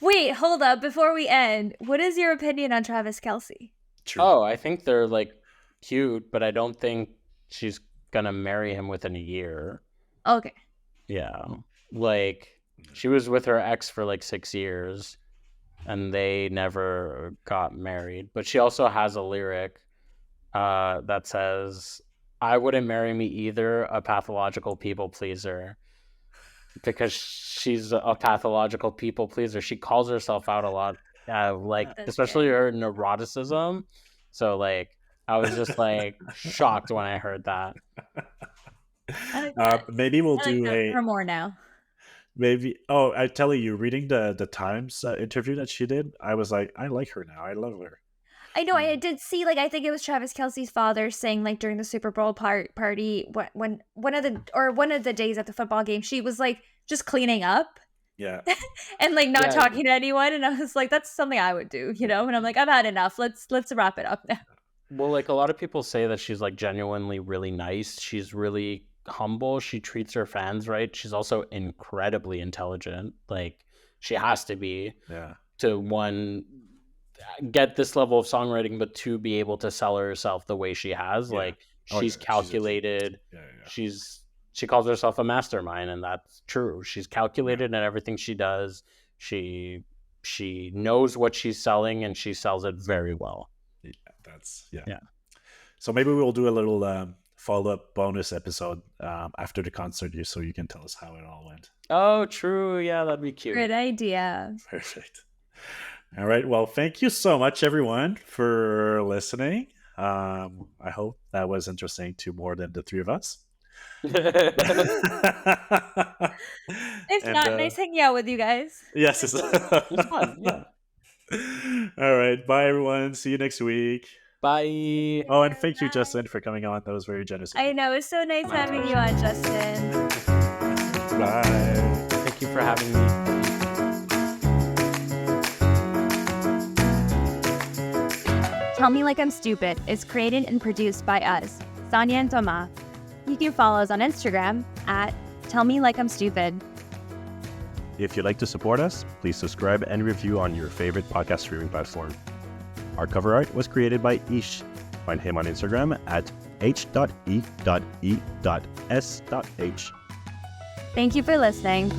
Wait, hold up. Before we end, what is your opinion on Travis Kelce? True. Oh, I think they're like cute, but I don't think she's gonna marry him within a year. Okay. Yeah. Like she was with her ex for like 6 years and they never got married. But she also has a lyric that says, "I wouldn't marry me either, a pathological people pleaser." Because she's a pathological people pleaser. She calls herself out a lot, especially her neuroticism. So like, I was just like shocked when I heard that. Maybe we'll do her more now. Maybe. Oh, I tell you, reading the Times interview that she did, I was like, I like her now. I love her. I know. I did see, like, I think it was Travis Kelce's father saying, like, during the Super Bowl party, when one of the days at the football game, she was like just cleaning up. Yeah. And like not talking to anyone, and I was like, that's something I would do, And I'm like, I've had enough. Let's wrap it up now. Well, like a lot of people say that she's like genuinely really nice. She's really humble. She treats her fans right. She's also incredibly intelligent. Like she has to be. Yeah. To one, get this level of songwriting, but to be able to sell herself the way she has. Yeah. Like she's calculated. She calls herself a mastermind, and that's true. She's calculated in everything she does. She knows what she's selling, and she sells it very well. Yeah. So maybe we'll do a little follow-up bonus episode after the concert, so you can tell us how it all went. Oh, true. Yeah, that'd be cute. Good idea. Perfect. All right. Well, thank you so much, everyone, for listening. I hope that was interesting to more than the three of us. If not, nice hanging out with you guys. Yes, it's fun. Yeah. All right. Bye, everyone. See you next week. Bye. Oh, and thank you, Justin, for coming on. That was very generous of you. I know. It's so nice having you on, Justin. Bye. Thank you for having me. Tell Me Like I'm Stupid is created and produced by us, Saniya and Thomas. You can follow us on Instagram at Tell Me Like I'm Stupid. If you'd like to support us, please subscribe and review on your favorite podcast streaming platform. Our cover art was created by Ish. Find him on Instagram at h.e.e.s.h. Thank you for listening.